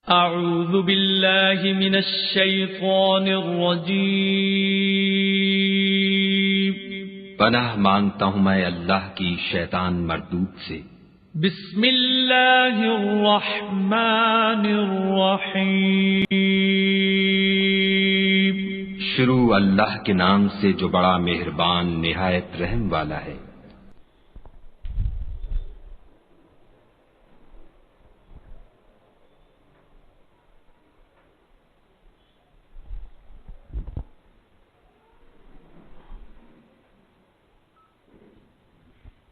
اعوذ باللہ من الشیطان الرجیم پناہ مانگتا ہوں میں اللہ کی شیطان مردود سے۔ بسم اللہ الرحمن الرحیم شروع اللہ کے نام سے جو بڑا مہربان نہایت رحم والا ہے۔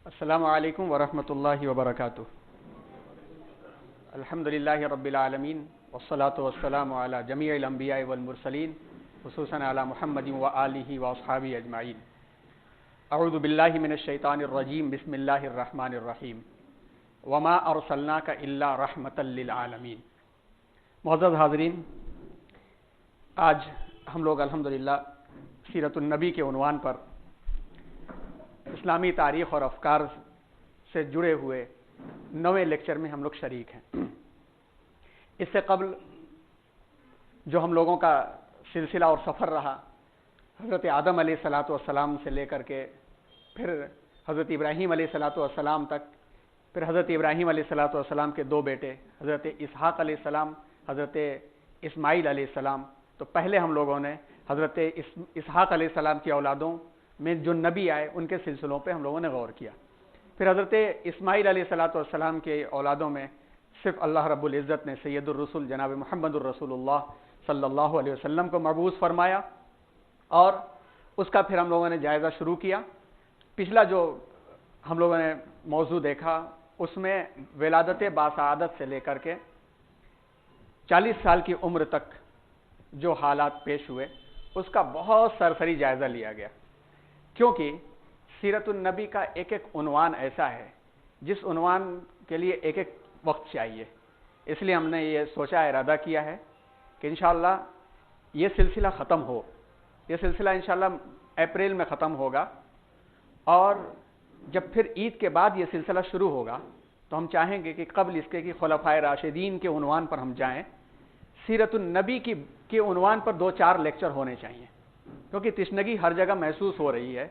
السلام علیکم ورحمۃ اللہ وبرکاتہ۔ الحمدللہ رب العالمین والصلاة والسلام علی جمیع الانبیاء والمرسلین خصوصاً علی محمد وآلہ واصحابہ اجمعین۔ اعوذ باللہ من الشیطان الرجیم بسم اللہ الرحمن الرحیم وما ارسلناک الا رحمۃ للعالمین۔ معزز حاضرین، آج ہم لوگ الحمدللہ سیرت النبی کے عنوان پر اسلامی تاریخ اور افکار سے جڑے ہوئے 9ویں لیکچر میں ہم لوگ شریک ہیں۔ اس سے قبل جو ہم لوگوں کا سلسلہ اور سفر رہا، حضرت آدم علیہ الصلاۃ والسلام سے لے کر کے پھر حضرت ابراہیم علیہ الصلاۃ والسلام تک، پھر حضرت ابراہیم علیہ الصلاۃ والسلام کے 2 بیٹے حضرت اسحاق علیہ السلام، حضرت اسماعیل علیہ السلام۔ تو پہلے ہم لوگوں نے حضرت اسحاق علیہ السلام کی اولادوں میں جو نبی آئے ان کے سلسلوں پہ ہم لوگوں نے غور کیا۔ پھر حضرت اسماعیل علیہ الصلاۃ والسلام کے اولادوں میں صرف اللہ رب العزت نے سید الرسول جناب محمد الرسول اللہ صلی اللہ علیہ وسلم کو مبعوث فرمایا، اور اس کا پھر ہم لوگوں نے جائزہ شروع کیا۔ پچھلا جو ہم لوگوں نے موضوع دیکھا اس میں ولادت باسعادت سے لے کر کے 40 سال کی عمر تک جو حالات پیش ہوئے اس کا بہت سرسری جائزہ لیا گیا، کیونکہ سیرت النبی کا ایک ایک عنوان ایسا ہے جس عنوان کے لیے ایک ایک وقت چاہیے۔ اس لیے ہم نے یہ سوچا، ارادہ کیا ہے کہ انشاءاللہ یہ سلسلہ ختم ہو، یہ سلسلہ انشاءاللہ اپریل میں ختم ہوگا، اور جب پھر عید کے بعد یہ سلسلہ شروع ہوگا تو ہم چاہیں گے کہ قبل اس کے کہ خلفائے راشدین کے عنوان پر ہم جائیں، سیرت النبی کے عنوان پر 2-4 لیکچر ہونے چاہیے، کیونکہ تشنگی ہر جگہ محسوس ہو رہی ہے۔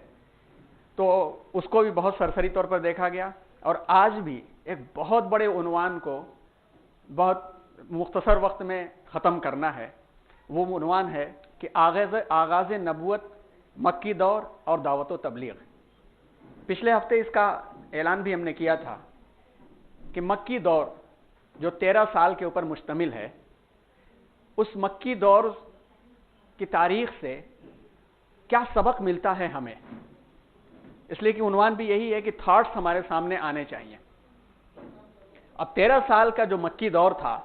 تو اس کو بھی بہت سرسری طور پر دیکھا گیا، اور آج بھی ایک بہت بڑے عنوان کو بہت مختصر وقت میں ختم کرنا ہے۔ وہ عنوان ہے کہ آغاز نبوت، مکی دور اور دعوت و تبلیغ۔ پچھلے ہفتے اس کا اعلان بھی ہم نے کیا تھا کہ مکی دور جو 13 سال کے اوپر مشتمل ہے، اس مکی دور کی تاریخ سے کیا سبق ملتا ہے ہمیں، اس لیے کہ عنوان بھی یہی ہے کہ تھاٹس ہمارے سامنے آنے چاہیے۔ اب 13 سال کا جو مکی دور تھا،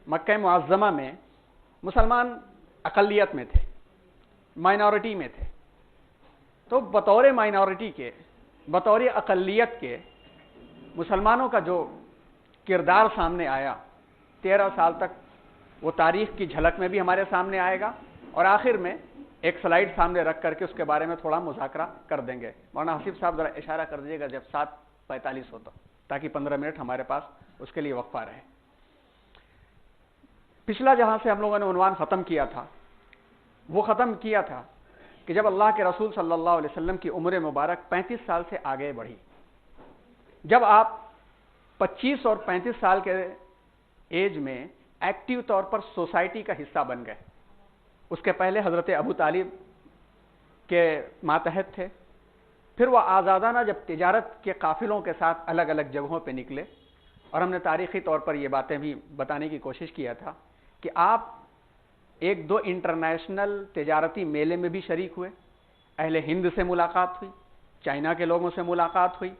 مکہ معظمہ میں مسلمان اقلیت میں تھے، مائنورٹی میں تھے۔ تو بطور مائنورٹی کے، بطور اقلیت کے مسلمانوں کا جو کردار سامنے آیا 13 سال تک، وہ تاریخ کی جھلک میں بھی ہمارے سامنے آئے گا، اور آخر میں ایک سلائیڈ سامنے رکھ کر کے اس کے بارے میں تھوڑا مذاکرہ کر دیں گے۔ مولانا حسیب صاحب ذرا اشارہ کر دیجیے گا جب 7:45 ہوتا، تاکہ 15 منٹ ہمارے پاس اس کے لیے وقفہ رہے۔ پچھلا جہاں سے ہم لوگوں نے عنوان ختم کیا تھا، وہ ختم کیا تھا کہ جب اللہ کے رسول صلی اللہ علیہ وسلم کی عمر مبارک 35 سال سے آگے بڑھی، جب آپ 25 اور 35 سال کے ایج میں ایکٹیو طور پر سوسائٹی کا حصہ بن گئے۔ اس کے پہلے حضرت ابو طالب کے ماتحت تھے، پھر وہ آزادانہ جب تجارت کے قافلوں کے ساتھ الگ الگ جگہوں پہ نکلے، اور ہم نے تاریخی طور پر یہ باتیں بھی بتانے کی کوشش کیا تھا کہ آپ 1-2 انٹرنیشنل تجارتی میلے میں بھی شریک ہوئے، اہل ہند سے ملاقات ہوئی، چائنا کے لوگوں سے ملاقات ہوئی۔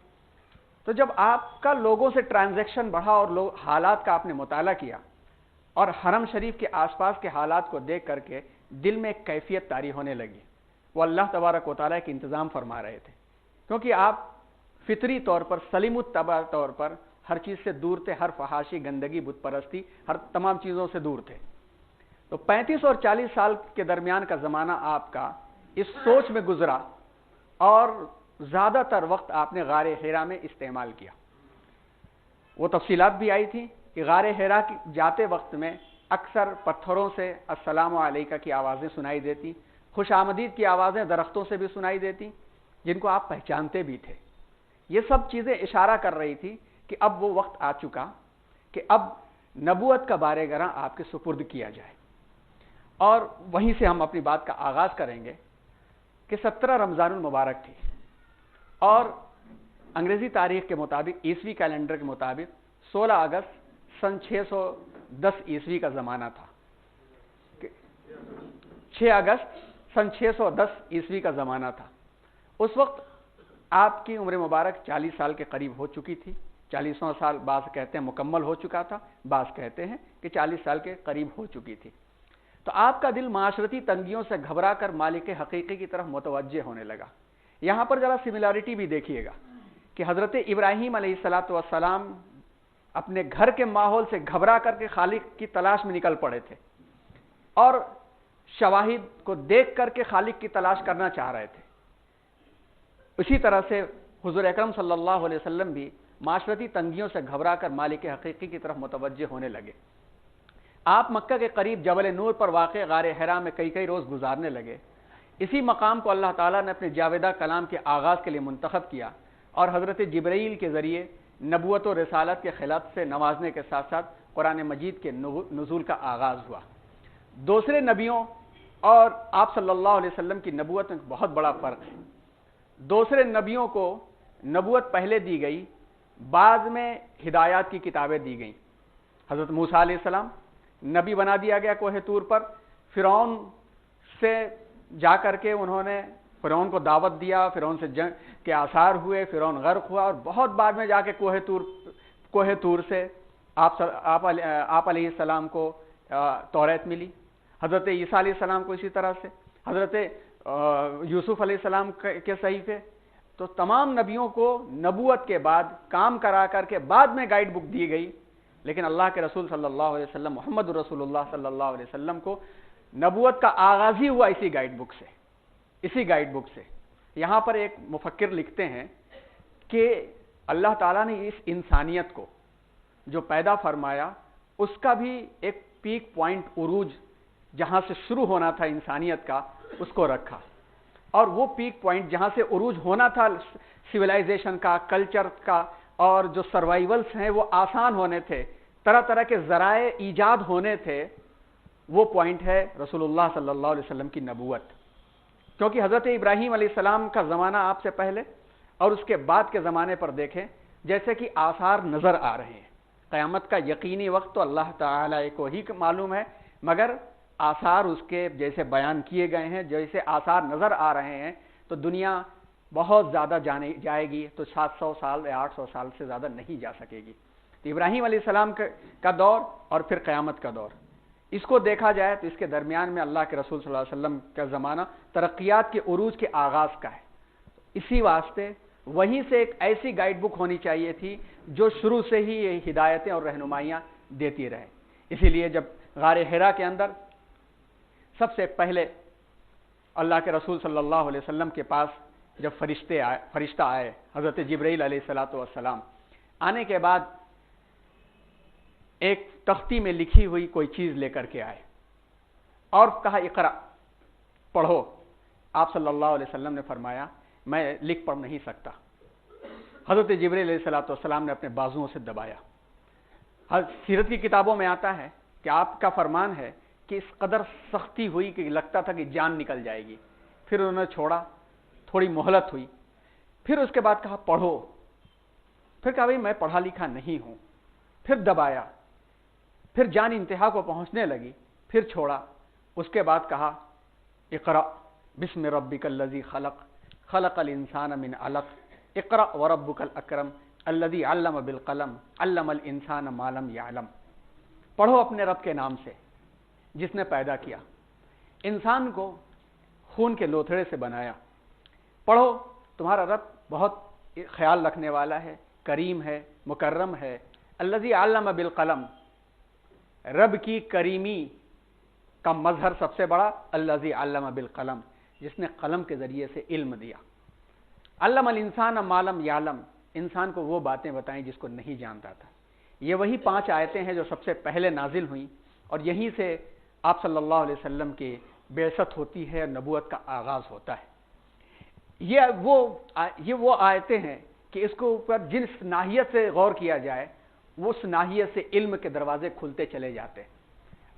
تو جب آپ کا لوگوں سے ٹرانزیکشن بڑھا اور حالات کا آپ نے مطالعہ کیا، اور حرم شریف کے آس پاس کے حالات کو دیکھ کر کے دل میں ایک کیفیت طاری ہونے لگی، وہ اللہ تبارک و تعالیٰ کے انتظام فرما رہے تھے، کیونکہ آپ فطری طور پر سلیم الطبع طور پر ہر چیز سے دور تھے، ہر فحاشی، گندگی، بت پرستی، ہر تمام چیزوں سے دور تھے۔ تو 35 اور 40 سال کے درمیان کا زمانہ آپ کا اس سوچ میں گزرا، اور زیادہ تر وقت آپ نے غار حرا میں استعمال کیا۔ وہ تفصیلات بھی آئی تھی کہ غار حرا جاتے وقت میں اکثر پتھروں سے السلام علیکہ کی آوازیں سنائی دیتی، خوش آمدید کی آوازیں درختوں سے بھی سنائی دیتی جن کو آپ پہچانتے بھی تھے۔ یہ سب چیزیں اشارہ کر رہی تھی کہ اب وہ وقت آ چکا کہ اب نبوت کا بارے گراں آپ کے سپرد کیا جائے۔ اور وہیں سے ہم اپنی بات کا آغاز کریں گے کہ 17 رمضان المبارک تھی اور انگریزی تاریخ کے مطابق، عیسوی کیلنڈر کے مطابق 16 اگست سن 610 عیسوی کا زمانہ تھا۔ 6 اگست سن 610 عیسوی کا زمانہ تھا۔ اس وقت آپ کی عمر مبارک 40 سال کے قریب ہو چکی تھی۔ 40واں سال بعض کہتے ہیں مکمل ہو چکا تھا، بعض کہتے ہیں کہ 40 سال کے قریب ہو چکی تھی۔ تو آپ کا دل معاشرتی تنگیوں سے گھبرا کر مالک حقیقی کی طرف متوجہ ہونے لگا۔ یہاں پر ذرا سملیرٹی بھی دیکھیے گا کہ حضرت ابراہیم علیہ السلام اپنے گھر کے ماحول سے گھبرا کر کے خالق کی تلاش میں نکل پڑے تھے اور شواہد کو دیکھ کر کے خالق کی تلاش کرنا چاہ رہے تھے۔ اسی طرح سے حضور اکرم صلی اللہ علیہ وسلم بھی معاشرتی تنگیوں سے گھبرا کر مالک حقیقی کی طرف متوجہ ہونے لگے۔ آپ مکہ کے قریب جبل نور پر واقع غار حرا میں کئی روز گزارنے لگے۔ اسی مقام کو اللہ تعالیٰ نے اپنے جاویدہ کلام کے آغاز کے لیے منتخب کیا اور حضرت جبرائیل کے ذریعے نبوت و رسالت کے خلعت سے نوازنے کے ساتھ ساتھ قرآن مجید کے نزول کا آغاز ہوا۔ دوسرے نبیوں اور آپ صلی اللہ علیہ وسلم کی نبوت میں بہت بڑا فرق ہے۔ دوسرے نبیوں کو نبوت پہلے دی گئی، بعد میں ہدایات کی کتابیں دی گئیں۔ حضرت موسیٰ علیہ السلام نبی بنا دیا گیا کوہ طور پر، فرعون سے جا کر کے انہوں نے فرعون کو دعوت دیا، فرعون سے جنگ کے آثار ہوئے، فرعون غرق ہوا اور بہت بعد میں جا کے کوہ طور سے آپ علیہ السلام کو توریت ملی، حضرت عیسیٰ علیہ السلام کو اسی طرح سے، حضرت یوسف علیہ السلام کے صحیفے۔ تو تمام نبیوں کو نبوت کے بعد کام کرا کر کے بعد میں گائیڈ بک دی گئی، لیکن اللہ کے رسول صلی اللہ علیہ وسلم محمد رسول اللہ صلی اللہ علیہ وسلم کو نبوت کا آغاز ہی ہوا اسی گائیڈ بک سے۔ یہاں پر ایک مفکر لکھتے ہیں کہ اللہ تعالیٰ نے اس انسانیت کو جو پیدا فرمایا اس کا بھی ایک پیک پوائنٹ، عروج جہاں سے شروع ہونا تھا انسانیت کا، اس کو رکھا، اور وہ پیک پوائنٹ جہاں سے عروج ہونا تھا سویلائزیشن کا، کلچر کا، اور جو سروائیولز ہیں وہ آسان ہونے تھے، طرح طرح کے ذرائع ایجاد ہونے تھے، وہ پوائنٹ ہے رسول اللہ صلی اللہ علیہ وسلم کی نبوت۔ کیونکہ حضرت ابراہیم علیہ السلام کا زمانہ آپ سے پہلے اور اس کے بعد کے زمانے پر دیکھیں، جیسے کہ آثار نظر آ رہے ہیں۔ قیامت کا یقینی وقت تو اللہ تعالیٰ کو ہی معلوم ہے، مگر آثار اس کے جیسے بیان کیے گئے ہیں، جیسے آثار نظر آ رہے ہیں، تو دنیا بہت زیادہ جائے گی، تو 700 سال یا 800 سال سے زیادہ نہیں جا سکے گی۔ تو ابراہیم علیہ السلام کا دور اور پھر قیامت کا دور، اس کو دیکھا جائے تو اس کے درمیان میں اللہ کے رسول صلی اللہ علیہ وسلم کا زمانہ ترقیات کے عروج کے آغاز کا ہے۔ اسی واسطے وہیں سے ایک ایسی گائیڈ بک ہونی چاہیے تھی جو شروع سے ہی یہ ہدایتیں اور رہنمائیاں دیتی رہے۔ اسی لیے جب غار حرا کے اندر سب سے پہلے اللہ کے رسول صلی اللہ علیہ وسلم کے پاس جب فرشتہ آئے حضرت جبرائیل علیہ السلام، آنے کے بعد ایک تختی میں لکھی ہوئی کوئی چیز لے کر کے آئے اور کہا اقرا، پڑھو۔ آپ صلی اللہ علیہ وسلم نے فرمایا میں لکھ پڑھ نہیں سکتا۔ حضرت جبرائیل علیہ السلام نے اپنے بازوؤں سے دبایا۔ سیرت کی کتابوں میں آتا ہے کہ آپ کا فرمان ہے کہ اس قدر سختی ہوئی کہ لگتا تھا کہ جان نکل جائے گی۔ پھر انہوں نے چھوڑا، تھوڑی مہلت ہوئی، پھر اس کے بعد کہا پڑھو، پھر کہا بھائی میں پڑھا لکھا نہیں ہوں، پھر دبایا، پھر جان انتہا کو پہنچنے لگی، پھر چھوڑا، اس کے بعد کہا اقرا بسم ربک الذی خلق خلق الانسان من علق اقرا وربک الاکرم الذی علم بالقلم علم الانسان ما لم یعلم۔ پڑھو اپنے رب کے نام سے جس نے پیدا کیا، انسان کو خون کے لوتھڑے سے بنایا۔ پڑھو، تمہارا رب بہت خیال رکھنے والا ہے، کریم ہے، مکرم ہے۔ الذی علم بالقلم، رب کی کریمی کا مظہر سب سے بڑا الذی علم بالقلم، جس نے قلم کے ذریعے سے علم دیا۔ علم الانسان ما لم یعلم، انسان کو وہ باتیں بتائیں جس کو نہیں جانتا تھا۔ یہ وہی 5 آیتیں ہیں جو سب سے پہلے نازل ہوئیں اور یہیں سے آپ صلی اللہ علیہ وسلم کی بعثت ہوتی ہے، نبوت کا آغاز ہوتا ہے۔ یہ وہ آیتیں ہیں کہ اس کے اوپر جس ناحیت سے غور کیا جائے اس ناحیت سے علم کے دروازے کھلتے چلے جاتے ہیں۔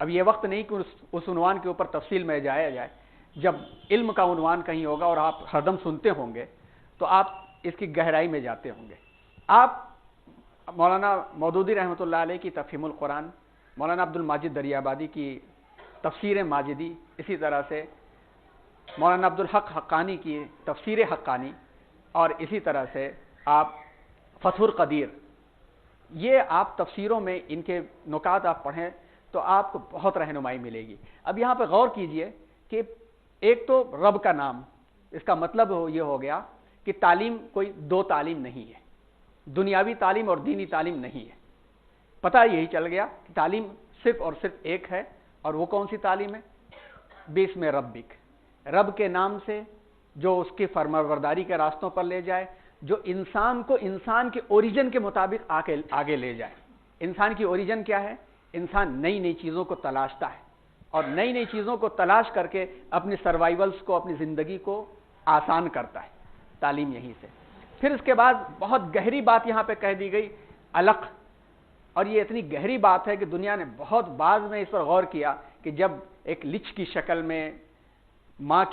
اب یہ وقت نہیں کہ اس عنوان کے اوپر تفصیل میں جایا جائے، جب علم کا عنوان کہیں ہوگا اور آپ ہر دم سنتے ہوں گے تو آپ اس کی گہرائی میں جاتے ہوں گے۔ آپ مولانا مودودی رحمۃ اللہ علیہ کی تفہیم القرآن، مولانا عبد الماجد دریابادی کی تفسیر ماجدی، اسی طرح سے مولانا عبد الحق حقانی کی تفسیر حقانی، اور اسی طرح سے آپ فتح القدیر، یہ آپ تفسیروں میں ان کے نکات آپ پڑھیں تو آپ کو بہت رہنمائی ملے گی۔ اب یہاں پہ غور کیجئے کہ ایک تو رب کا نام، اس کا مطلب یہ ہو گیا کہ تعلیم کوئی 2 تعلیم نہیں ہے، دنیاوی تعلیم اور دینی تعلیم نہیں ہے۔ پتہ یہی چل گیا کہ تعلیم صرف اور صرف ایک ہے، اور وہ کون سی تعلیم ہے؟ بسم ربک، رب کے نام سے جو اس کی فرمانبرداری کے راستوں پر لے جائے، جو انسان کو انسان کے اوریجن کے مطابق آگے لے جائے۔ انسان کی اوریجن کیا ہے؟ انسان نئی نئی چیزوں کو تلاشتا ہے اور نئی نئی چیزوں کو تلاش کر کے اپنی سروائیولز کو، اپنی زندگی کو آسان کرتا ہے، تعلیم یہیں سے۔ پھر اس کے بعد بہت گہری بات یہاں پہ کہہ دی گئی، علق، اور یہ اتنی گہری بات ہے کہ دنیا نے بہت بعد میں اس پر غور کیا کہ جب ایک لچ کی شکل میں ماں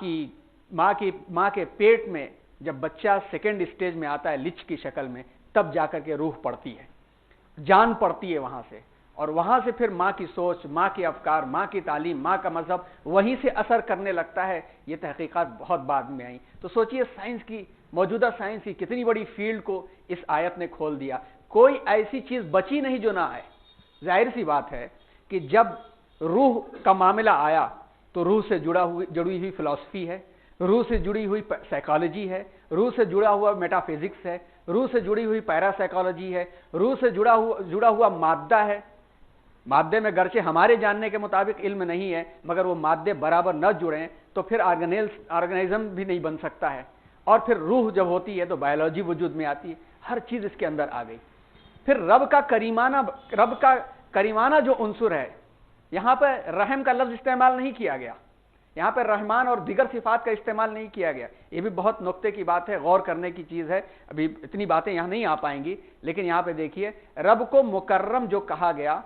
کے پیٹ میں جب بچہ سیکنڈ اسٹیج میں آتا ہے لچ کی شکل میں، تب جا کر کے روح پڑتی ہے، جان پڑتی ہے وہاں سے، اور وہاں سے پھر ماں کی سوچ، ماں کے افکار، ماں کی تعلیم، ماں کا مذہب وہیں سے اثر کرنے لگتا ہے۔ یہ تحقیقات بہت بعد میں آئیں۔ تو سوچئے سائنس کی، موجودہ سائنس کی کتنی بڑی فیلڈ کو اس آیت نے کھول دیا۔ کوئی ایسی چیز بچی نہیں جو نہ آئے۔ ظاہر سی بات ہے کہ جب روح کا معاملہ آیا تو روح سے جڑی ہوئی فلسفی ہے، روح سے جڑی ہوئی سائیکالوجی ہے، روح سے جڑا ہوا میٹا فزکس ہے، روح سے جڑی ہوئی پیرا سائیکالوجی ہے، روح سے جڑا ہوا مادہ ہے۔ مادے میں گرچہ ہمارے جاننے کے مطابق علم نہیں ہے، مگر وہ مادے برابر نہ جڑیں تو پھر آرگنزم بھی نہیں بن سکتا ہے، اور پھر روح جب ہوتی ہے تو بایولوجی وجود میں آتی ہے، ہر چیز اس کے اندر آ گئی۔ پھر رب کا کریمانہ جو عنصر ہے، یہاں پہ رحم کا لفظ استعمال نہیں کیا گیا، یہاں پہ رحمان اور دیگر صفات کا استعمال نہیں کیا گیا۔ یہ بھی بہت نقطے کی بات ہے، غور کرنے کی چیز ہے، ابھی اتنی باتیں یہاں نہیں آ پائیں گی، لیکن یہاں پہ دیکھیے رب کو مکرم جو کہا گیا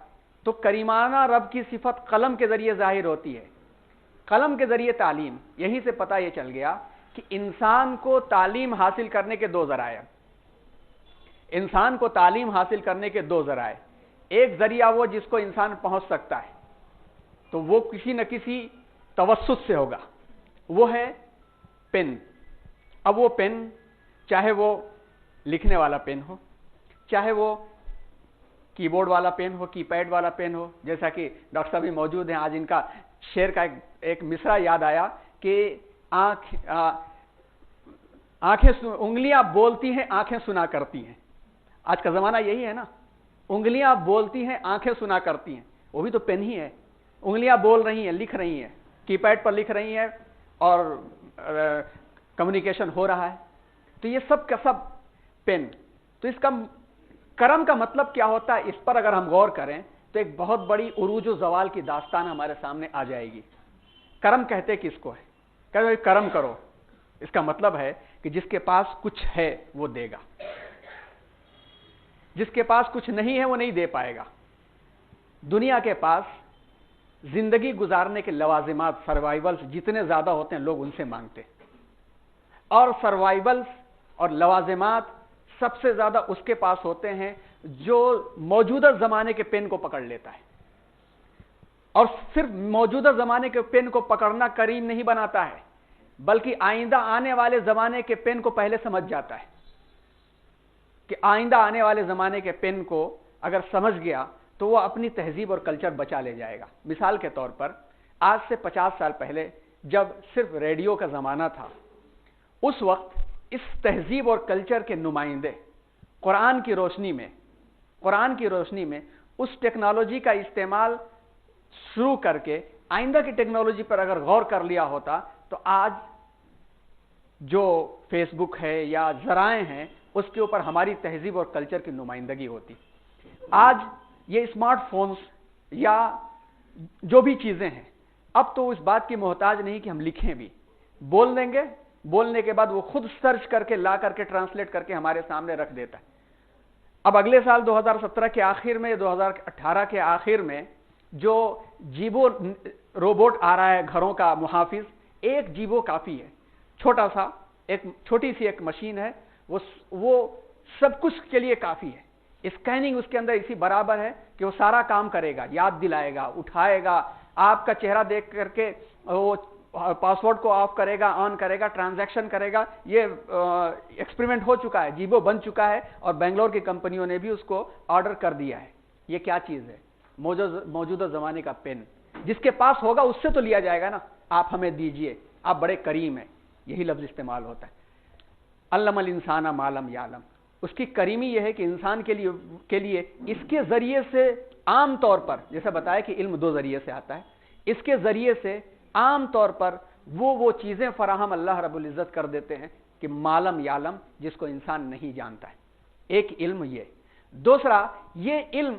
تو کریمانہ رب کی صفت قلم کے ذریعے ظاہر ہوتی ہے، قلم کے ذریعے تعلیم۔ یہیں سے پتہ یہ چل گیا کہ انسان کو تعلیم حاصل کرنے کے 2 ذرائع، انسان کو تعلیم حاصل کرنے کے 2 ذرائع۔ ایک ذریعہ وہ جس کو انسان پہنچ سکتا ہے تو وہ کسی نہ کسی توسط سے ہوگا، وہ ہے پین۔ اب وہ پین چاہے وہ لکھنے والا پین ہو، چاہے وہ کی بورڈ والا پین ہو، کی پیڈ والا پین ہو، جیسا کہ ڈاکٹر صاحب بھی موجود ہیں، آج ان کا شعر کا ایک مصرع یاد آیا کہ انگلیاں بولتی ہیں آنکھیں سنا کرتی ہیں۔ آج کا زمانہ یہی ہے نا، انگلیاں بولتی ہیں آنکھیں سنا کرتی ہیں، وہ بھی تو پین ہی ہے، انگلیاں بول رہی ہیں، لکھ رہی ہیں، کی پیڈ پر لکھ رہی ہیں اور کمیونیکیشن ہو رہا ہے، تو یہ سب کا سب پین۔ تو اس کا کرم کا مطلب کیا ہوتا ہے، اس پر اگر ہم غور کریں تو ایک بہت بڑی عروج و زوال کی داستان ہمارے سامنے آ جائے گی۔ کرم کہتے کس کو ہے؟ کہتے کرم کرو، اس کا مطلب ہے کہ جس کے پاس کچھ ہے وہ دے گا، جس کے پاس کچھ نہیں ہے وہ نہیں دے پائے گا۔ دنیا کے پاس زندگی گزارنے کے لوازمات، سروائیولز جتنے زیادہ ہوتے ہیں لوگ ان سے مانگتے ہیں، اور سروائیولز اور لوازمات سب سے زیادہ اس کے پاس ہوتے ہیں جو موجودہ زمانے کے پین کو پکڑ لیتا ہے، اور صرف موجودہ زمانے کے پین کو پکڑنا کریم نہیں بناتا ہے، بلکہ آئندہ آنے والے زمانے کے پین کو پہلے سمجھ جاتا ہے کہ آئندہ آنے والے زمانے کے پین کو اگر سمجھ گیا تو وہ اپنی تہذیب اور کلچر بچا لے جائے گا۔ مثال کے طور پر آج سے 50 سال پہلے جب صرف ریڈیو کا زمانہ تھا، اس وقت اس تہذیب اور کلچر کے نمائندے قرآن کی روشنی میں اس ٹیکنالوجی کا استعمال شروع کر کے آئندہ کی ٹیکنالوجی پر اگر غور کر لیا ہوتا تو آج جو فیس بک ہے یا ذرائع ہیں اس کے اوپر ہماری تہذیب اور کلچر کی نمائندگی ہوتی۔ आज ये स्मार्ट फोन्स या जो भी चीजें हैं, अब तो इस बात की मोहताज नहीं कि हम लिखें भी, बोल देंगे, बोलने के बाद वो खुद सर्च करके ला करके ट्रांसलेट करके हमारे सामने रख देता है। अब अगले साल 2017 के आखिर में, 2018 के आखिर में जो जीबो रोबोट आ रहा है घरों का मुहाफिज, एक जीबो काफी है, छोटा सा एक छोटी सी एक मशीन है, वो सब कुछ के लिए काफी है। स्कैनिंग उसके अंदर इसी बराबर है कि वो सारा काम करेगा, याद दिलाएगा, उठाएगा, आपका चेहरा देख करके वो पासवर्ड को ऑफ करेगा, ऑन करेगा, ट्रांजैक्शन करेगा। ये एक्सपेरिमेंट हो चुका है, जीबो बन चुका है और बेंगलोर की कंपनियों ने भी उसको ऑर्डर कर दिया है। ये क्या चीज है? मौजूदा जमाने का पेन, जिसके पास होगा उससे तो लिया जाएगा ना, आप हमें दीजिए, आप बड़े करीम हैं, यही लफ्ज इस्तेमाल होता है। अल्लमल इंसाना मालम यालम, उसकी करीमी यह है कि इंसान के लिए इसके जरिए से आम तौर पर, जैसे बताया कि इल्म दो जरिए से आता है, इसके जरिए से आम तौर पर वो चीजें फराहम अल्लाह रब्बुल इज्जत कर देते हैं कि मालम यालम, जिसको इंसान नहीं जानता है। एक इल्म ये, दूसरा ये इल्म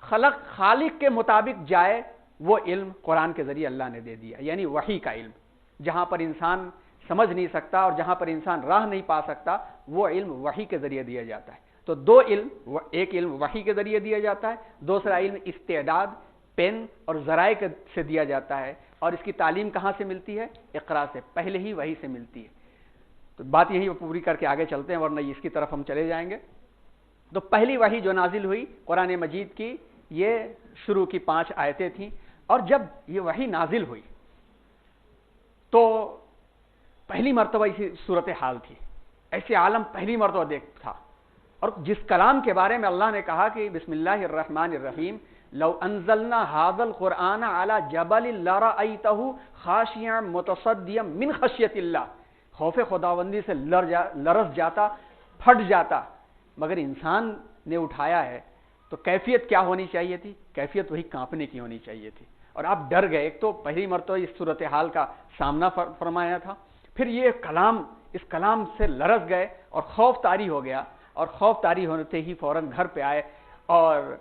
खालिक के मुताबिक जाए, वो इल्म कुरान के जरिए अल्लाह ने दे दिया, यानी वही का इल्म, जहां पर इंसान समझ नहीं सकता और जहां पर इंसान राह नहीं पा सकता, वो इल्म वही के जरिए दिया जाता है। तो दो इल्म, एक इल्म वही के जरिए दिया जाता है, दूसरा इल्म इस्तेदाद, पेन और जराए से दिया जाता है। और इसकी तालीम कहां से मिलती है? इकरा से, पहले ही वही से मिलती है। तो बात यही पूरी करके आगे चलते हैं, वरना इसकी तरफ हम चले जाएंगे। तो पहली वही जो नाजिल हुई कुरान मजीद की, ये शुरू की 5 आयतें थीं, और जब ये वही नाजिल हुई तो पहली मर्तबा इसी सूरत हाल थी, ऐसे आलम पहली मर्तबा देख था। और जिस कलाम के बारे में अल्लाह ने कहा कि बिस्मिल्लाहिर्रहमानिर्रहीम, लौ अंज़लना हाज़ल कुरआन अला जबलिन लरअयतहु खाशियन मुतसद्दियन मिन खशियतिल्लाह, खौफे खुदावंदी से लरस जाता, फट जाता। मगर इंसान ने उठाया है तो कैफियत क्या होनी चाहिए थी? कैफियत वही कांपने की होनी चाहिए थी। और आप डर गए। एक तो पहली मर्तबा इस सूरत हाल का सामना फरमाया था, फिर ये कलाम, इस कलाम से लरस गए और खौफ तारी हो गया। और खौफ तारी होते ही फौरन घर पे आए। और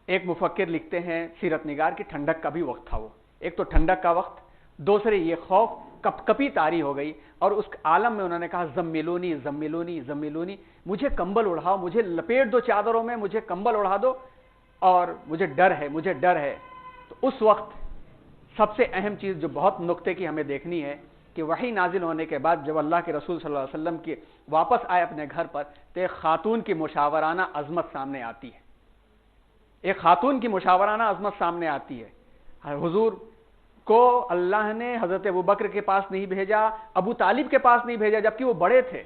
एक मुफक्किर लिखते हैं सीरत निगार की ठंडक का भी वक्त था वो, एक तो ठंडक का वक्त, दूसरे ये खौफ कपकपी तारी हो गई। और उस आलम में उन्होंने कहा जम्मिलूनी जम्मिलूनी जम्मिलूनी, मुझे कंबल उड़ाओ, मुझे लपेट दो चादरों में, मुझे कंबल उड़ा दो, और मुझे डर है, मुझे डर है। तो उस वक्त सबसे अहम चीज जो बहुत नुक्ते की हमें देखनी है कि वही नाजिल होने के बाद जब अल्लाह के रसूल सल्लल्लाहु अलैहि वसल्लम के वापस आए अपने घर पर, तो एक खातून की मुशावराना अजमत सामने आती है। एक खातून की मुशावराना अजमत सामने आती है। हुजूर को अल्लाह ने हजरत अबू बकर के पास नहीं भेजा, अबू तालिब के पास नहीं भेजा, जबकि वो बड़े थे,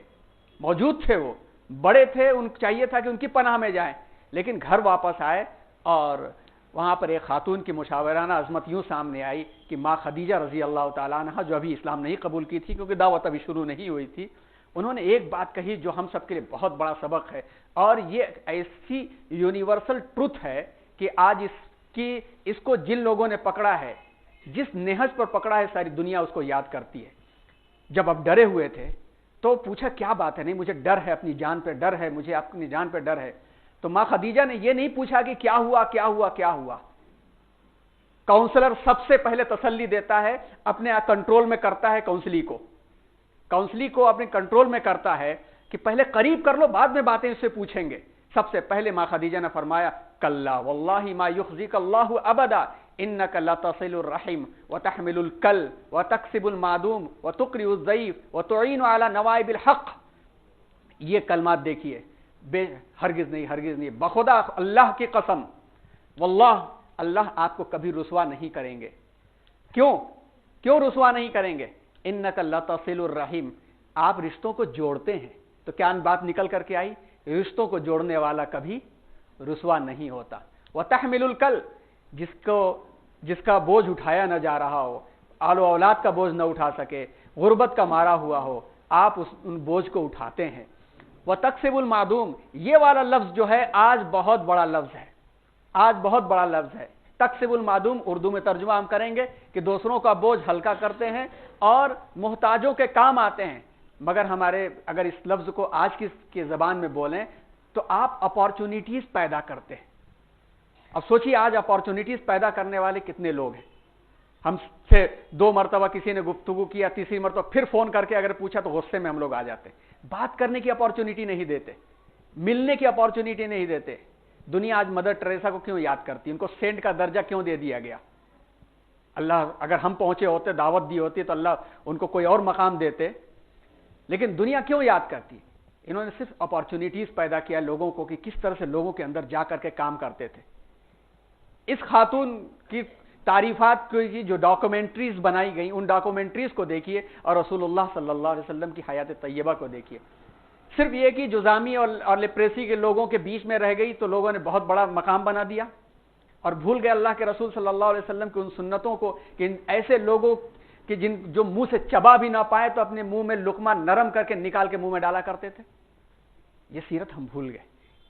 मौजूद थे, वो बड़े थे, उन चाहिए था कि उनकी पनाह में जाएं, लेकिन घर वापस आए और वहां पर एक खातून की मुशावराना अजमत यूं सामने आई कि माँ खदीजा रजी अल्लाह ताला अन्हा, जो अभी इस्लाम नहीं कबूल की थी क्योंकि दावत अभी शुरू नहीं हुई थी, उन्होंने एक बात कही जो हम सबके लिए बहुत बड़ा सबक है। और ये ऐसी यूनिवर्सल ट्रुथ है कि आज इसको जिन लोगों ने पकड़ा है, जिस नेहज पर पकड़ा है, सारी दुनिया उसको याद करती है। जब अब डरे हुए थे तो पूछा क्या बात है? नहीं, मुझे डर है, अपनी जान पे डर है, मुझे अपनी जान पे डर है। तो मां खदीजा ने यह नहीं पूछा कि क्या हुआ क्या हुआ क्या हुआ। काउंसलर सबसे पहले तसल्ली देता है, अपने कंट्रोल में करता है, काउंसली को अपने कंट्रोल में करता है कि पहले करीब कर लो, बाद में बातें इससे पूछेंगे। सबसे पहले मां खदीजा ने फरमाया, कल्ला वल्लाहि मा युखज़िक अल्लाहु अबदा इन्नका लतसिलुर रहीम व तहमिलुल कल व तक्सिबुल मादूम व तुक़रिउज़ ज़ईफ़ व तुईनु अला नवाइबिल हक़। ये कलमात देखिए, हरगिज नहीं, बखुदा अल्लाह की कसम, वल्लाह अल्लाह आपको कभी रुसवा नहीं करेंगे। क्यों रुसवा नहीं करेंगे? इन्नका लतसिलुर रहीम, आप रिश्तों को जोड़ते हैं। तो क्या बात निकल करके आई? रिश्तों को जोड़ने वाला कभी रुसवा नहीं होता। व तहमिलुल कल, जिसका बोझ उठाया न जा रहा हो, आलो औलाद का बोझ न उठा सके, गुर्बत का मारा हुआ हो, आप उन बोझ को उठाते हैं। व तक्सिबुल मादूम, ये वाला लफ्ज जो है आज बहुत बड़ा लफ्ज है, आज बहुत बड़ा लफ्ज है। तक्सिबुल मादूम उर्दू में तर्जुमा हम करेंगे कि दूसरों का बोझ हल्का करते हैं और मुहताजों के काम आते हैं। मगर हमारे अगर इस लफ्ज को आज की ज़बान में बोलें तो आप अपॉर्चुनिटीज पैदा करते हैं। अब सोचिए आज अपॉर्चुनिटीज पैदा करने वाले कितने लोग हैं। हमसे 2 मरतबा किसी ने गुफ्तगू किया, तीसरी मरतबा फिर फोन करके अगर पूछा तो गुस्से में हम लोग आ जाते हैं। बात करने की अपॉर्चुनिटी नहीं देते, मिलने की अपॉर्चुनिटी नहीं देते। दुनिया आज मदर टेरेसा को क्यों याद करती है? उनको सेंट का दर्जा क्यों दे दिया गया? अल्लाह, अगर हम पहुंचे होते, दावत दी होती तो अल्लाह उनको कोई और मकाम देते, लेकिन दुनिया क्यों याद करती? इन्होंने सिर्फ अपॉर्चुनिटीज पैदा किया लोगों को कि किस तरह से लोगों के अंदर जा करके काम करते थे। इस खातून की तारीफात की जो डॉक्यूमेंट्रीज बनाई गई, उन डॉक्यूमेंट्रीज को देखिए और रसूलुल्लाह सल्लल्लाहु अलैहि वसल्लम की हयात तैयबा को देखिए। सिर्फ ये कि जुज़ामी और लेप्रेसी के लोगों के बीच में रह गई तो लोगों ने बहुत बड़ा मकाम बना दिया और भूल गए अल्लाह के रसूल सल्लल्लाहु अलैहि वसल्लम की उन सुन्नतों को कि इन ऐसे लोगों कि जो मुंह से चबा भी ना पाए तो अपने मुंह में लुकमा नरम करके निकाल के मुंह में डाला करते थे। ये सीरत हम भूल गए।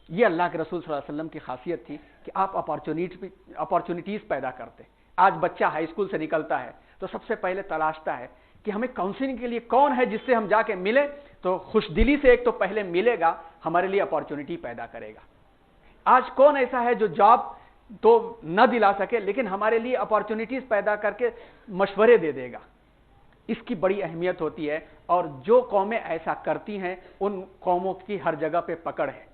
ये अल्लाह के रसूल सल्लल्लाहु अलैहि वसल्लम की खासियत थी कि आप अपॉर्चुनिटीज पैदा करते। आज बच्चा हाई स्कूल से निकलता है तो सबसे पहले तलाशता है कि हमें काउंसलिंग के लिए कौन है जिससे हम जाके मिले, तो खुशदिली से एक तो पहले मिलेगा, हमारे लिए अपॉर्चुनिटी पैदा करेगा। आज कौन ऐसा है जो जॉब तो न दिला सके लेकिन हमारे लिए अपॉर्चुनिटीज पैदा करके मशवरे दे देगा। इसकी बड़ी अहमियत होती है और जो कौमें ऐसा करती हैं उन कौमों की हर जगह पे पकड़ है।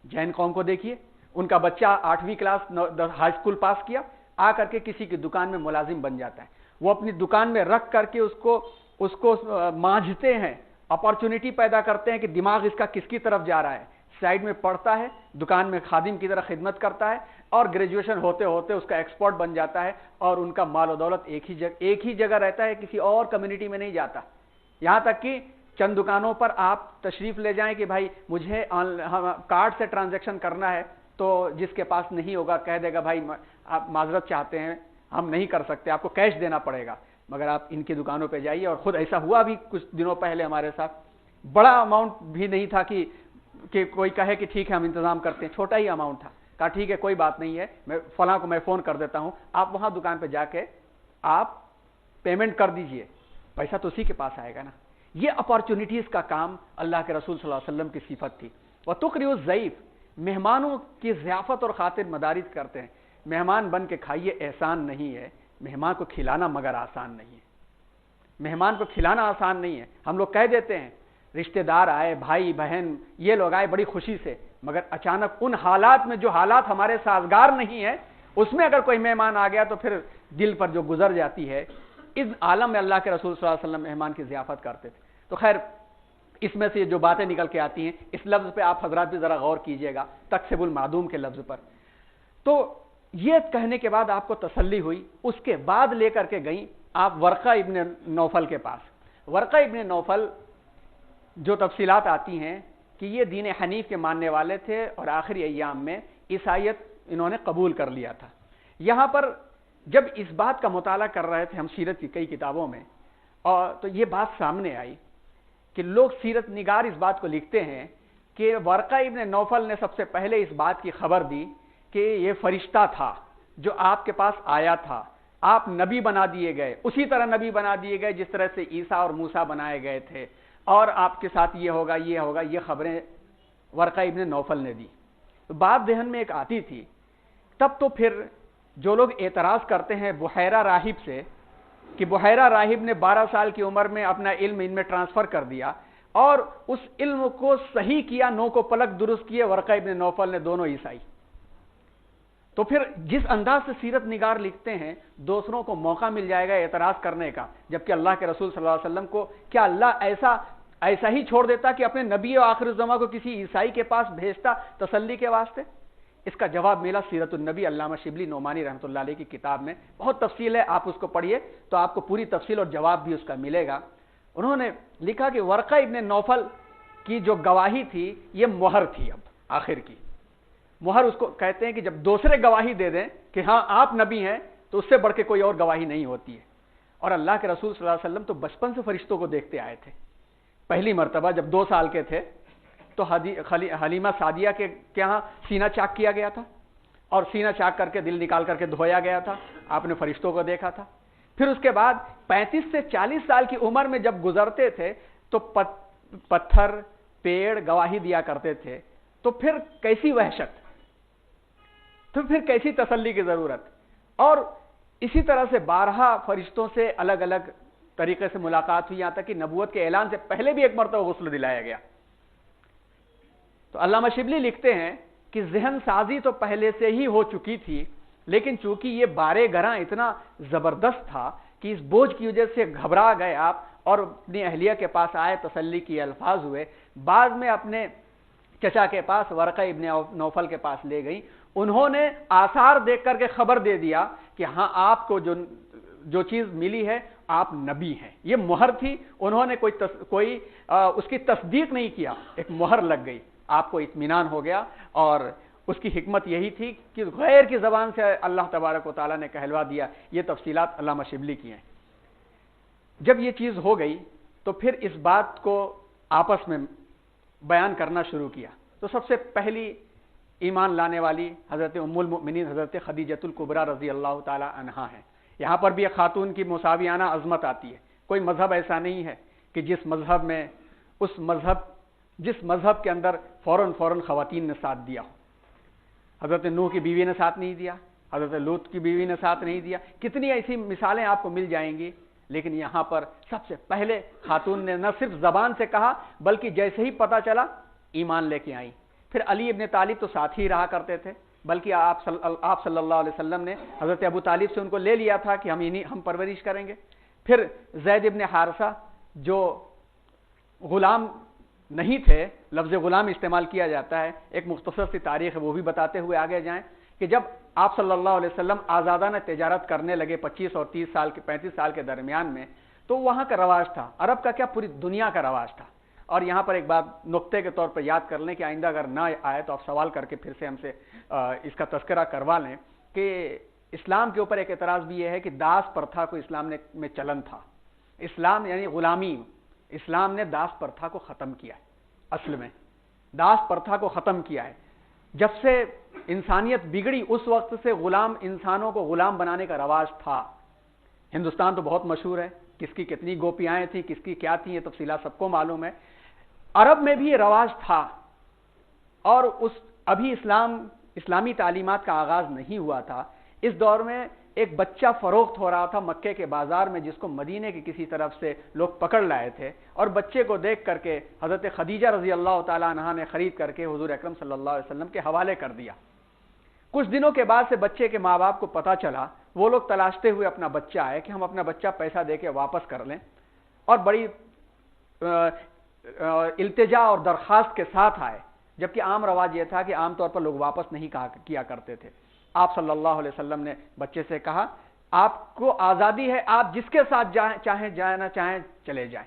जैन कौम को देखिए, उनका बच्चा 8वीं क्लास हाई स्कूल पास किया, आकर के किसी की दुकान में मुलाजिम बन जाता है। वो अपनी दुकान में रख करके उसको मांझते हैं, अपॉर्चुनिटी पैदा करते हैं कि दिमाग इसका किसकी तरफ जा रहा है। साइड में पढ़ता है, दुकान में खादिम की तरह खिदमत करता है और ग्रेजुएशन होते होते उसका एक्सपर्ट बन जाता है और उनका माल और दौलत एक ही जगह रहता है, किसी और कम्युनिटी में नहीं जाता। यहां तक कि चंद दुकानों पर आप तशरीफ ले जाएं कि भाई मुझे कार्ड से ट्रांजैक्शन करना है, तो जिसके पास नहीं होगा कह देगा भाई आप माजरत चाहते हैं, हम नहीं कर सकते, आपको कैश देना पड़ेगा। मगर आप इनकी दुकानों पे जाइए, और खुद ऐसा हुआ भी कुछ दिनों पहले हमारे साथ। बड़ा अमाउंट भी नहीं था कि कोई कहे कि ठीक है हम इंतजाम करते हैं, छोटा ही अमाउंट था। कहा ठीक है कोई बात नहीं है, मैं फलां को मैं फोन कर देता हूं, आप वहां दुकान पे जाके आप पेमेंट कर दीजिए, पैसा तो उसी के पास आएगा ना। ये अपॉर्चुनिटीज का काम अल्लाह के रसूल सल्लल्लाहु अलैहि वसल्लम की सिफत थी। वह तुकरिउ ज़ईफ, मेहमानों की ज़ियाफत और खातिर मदारिज करते हैं। मेहमान बन के खाइए, एहसान नहीं है, मेहमान को खिलाना मगर आसान नहीं है। मेहमान को खिलाना आसान नहीं है। हम लोग कह देते हैं रिश्तेदार आए, भाई बहन ये लोग आए बड़ी खुशी से, मगर अचानक उन हालात में जो हालात हमारे साजगार नहीं है उसमें अगर कोई मेहमान आ गया तो फिर दिल पर जो गुजर जाती है। इस आलम में अल्लाह के रसूल सल्लल्लाहु अलैहि वसल्लम मेहमान की ज़ियाफत करते थे। तो खैर इसमें से जो बातें निकल के आती हैं, इस लफ्ज पे आप हजरात भी जरा गौर कीजिएगा, तकसीबुल मादूम के लफ्ज पर। तो ये कहने के बाद आपको तसल्ली हुई, उसके बाद लेकर के गई आप वर्का इब्न नौफल के पास। वर्का इब्न नौफल जो तफसीलात आती हैं कि ये दीन हनीफ के मानने वाले थे और आखिरी अय्याम में ईसाइयत इन्होंने कबूल कर लिया था। यहां पर जब इस बात का मुताला कर रहे थे हम सीरत की कई किताबों में, और तो ये बात सामने आई कि लोग सीरत निगार इस बात को लिखते हैं कि वर्का इब्न नौफल ने सबसे पहले इस बात की खबर दी कि ये फरिश्ता था जो आपके पास आया था, आप नबी बना दिए गए, उसी तरह नबी बना दिए गए जिस तरह से ईसा और मूसा बनाए गए थे, और आपके साथ ये होगा ये होगा। ये खबरें वर्का इब्न नौफल ने दी। तो बात जहन में एक आती थी। तब तो फिर जो लोग एतराज करते हैं बुहैरा राहिब से कि बुहैरा राहिब ने 12 साल की उम्र में अपना इल्म इनमें ट्रांसफर कर दिया और उस इल्म को सही किया, नो को पलक दुरुस्त किए वर्का इब्न नौफल ने, दोनों ईसाई। तो फिर जिस अंदाज से सीरत निगार लिखते हैं दूसरों को मौका मिल जाएगा एतराज करने का, जबकि अल्लाह के रसूल सल्लल्लाहु अलैहि वसल्लम को क्या अल्लाह ऐसा ही छोड़ देता कि अपने नबी और आखिर ज़मा को किसी ईसाई के पास भेजता तसल्ली के वास्ते? इसका जवाब मिला सीरतुन नबी अल्लामा शिबली नोमानी रहमतुल्लाह अलैह की किताब में। बहुत तफसील है, आप उसको पढ़िए तो आपको पूरी तफसील और जवाब भी उसका मिलेगा। उन्होंने लिखा कि वर्का इब्न नौफल की जो गवाही थी ये मुहर थी। अब आखिर की मुहर उसको कहते हैं कि जब दूसरे गवाही दे दें कि हाँ आप नबी हैं तो उससे बढ़ के कोई और गवाही नहीं होती है। और अल्लाह के रसूल सल्लल्लाहु अलैहि वसल्लम तो बचपन से फरिश्तों को देखते आए थे। पहली मरतबा जब 2 साल के थे तो हलीमा सादिया के यहाँ सीना चाक किया गया था और सीना चाक करके दिल निकाल करके धोया गया था, आपने फरिश्तों को देखा था। फिर उसके बाद 35 से 40 साल की उम्र में जब गुजरते थे तो पत्थर पेड़ गवाही दिया करते थे तो फिर कैसी वहशत, तो फिर कैसी तसल्ली की जरूरत। और इसी तरह से 12 फरिश्तों से अलग अलग तरीके से मुलाकात हुई, यहां तक कि नबूवत के ऐलान से पहले भी एक मरतबा गुस्ल दिलाया गया। तो अल्लामा शिबली लिखते हैं कि ज़हन साजी तो पहले से ही हो चुकी थी, लेकिन चूंकि ये बारे गरां इतना जबरदस्त था कि इस बोझ की वजह से घबरा गए आप और अपनी अहलिया के पास आए, तसल्ली के अल्फाज हुए। बाद में अपने चचा के पास, वरका इब्न नौफल के पास ले गई। उन्होंने आसार देख करके खबर दे दिया कि हाँ, आपको जो चीज मिली है, आप नबी हैं। ये मुहर थी, उन्होंने कोई उसकी तस्दीक नहीं किया, एक मुहर लग गई, आपको इत्मीनान हो गया। और उसकी हिकमत यही थी कि गैर की जबान से अल्लाह तबारक व तआला ने कहलवा दिया। ये तफसीलात अल्लामा शिबली की हैं। जब ये चीज हो गई तो फिर इस बात को आपस में बयान करना शुरू किया। तो सबसे पहली ईमान लाने वाली हजरत उम्मुल मोमिनीन हजरत खदीजतुल कुबरा रजी अल्लाह ताला अन्हा है। यहां पर भी एक खातून की मुसावियाना अजमत आती है। कोई मजहब ऐसा नहीं है कि जिस मजहब के अंदर फौरन खवातीन ने साथ दिया हो। हजरत नूह की बीवी ने साथ नहीं दिया, हजरत लूत की बीवी ने साथ नहीं दिया। कितनी ऐसी मिसालें आपको मिल जाएंगी, लेकिन यहां पर सबसे पहले खातून ने न सिर्फ जबान से कहा, बल्कि जैसे ही पता चला ईमान लेके आई। फिर अली इब्न तालिब तो साथ ही रहा करते थे, बल्कि आप सल्लल्लाहु अलैहि वसल्लम ने हजरत अबू तालिब से उनको ले लिया था कि हम परवरिश करेंगे। फिर ज़ैद इब्न हारिसा जो गुलाम नहीं थे, लफ्ज़ गुलाम इस्तेमाल किया जाता है, एक मुख्तसर सी तारीख है, वो भी बताते हुए आगे जाएं कि जब आप सल्लल्लाहु अलैहि वसल्लम आज़ादाना तिजारत करने लगे 25 और 35 साल के दरमियान में, तो वहां का रवाज था, अरब का क्या पूरी दुनिया का रवाज था। और यहां पर एक बात नुक्ते के तौर पर याद कर लें कि आइंदा अगर ना आए तो आप सवाल करके फिर से हमसे इसका तस्करा करवा लें कि इस्लाम के ऊपर एक एतराज भी यह है कि दास प्रथा को इस्लाम में चलन था। इस्लाम यानी गुलामी, इस्लाम ने दास प्रथा को खत्म किया है। असल में दास प्रथा को खत्म किया है। जब से इंसानियत बिगड़ी उस वक्त से इंसानों को गुलाम बनाने का रवाज था। हिंदुस्तान तो बहुत मशहूर है, किसकी कितनी गोपियाएं थी, किसकी क्या थी, ये तफसीलात सबको मालूम है। अरब में भी ये रवाज था और अभी इस्लामी तालीमात का आगाज नहीं हुआ था। इस दौर में एक बच्चा फरोख्त हो रहा था मक्के के बाजार में, जिसको मदीने की किसी तरफ से लोग पकड़ लाए थे, और बच्चे को देख करके हजरत खदीजा रजी अल्लाह ताला अन्हा ने खरीद करके हुजूर अकरम सल्लल्लाहु अलैहि वसल्लम के हवाले कर दिया। कुछ दिनों के बाद से बच्चे के माँ बाप को पता चला, वो लोग तलाशते हुए अपना बच्चा आए कि हम अपना बच्चा पैसा देके वापस कर लें, और बड़ी इल्तिजा और दरखास्त के साथ आए, जबकि आम रवाज यह था कि आमतौर पर लोग वापस नहीं किया करते थे। आप सल्लल्लाहु अलैहि वसल्लम ने बच्चे से कहा, आपको आज़ादी है, आप जिसके साथ चाहें जाना चाहें चले जाएं,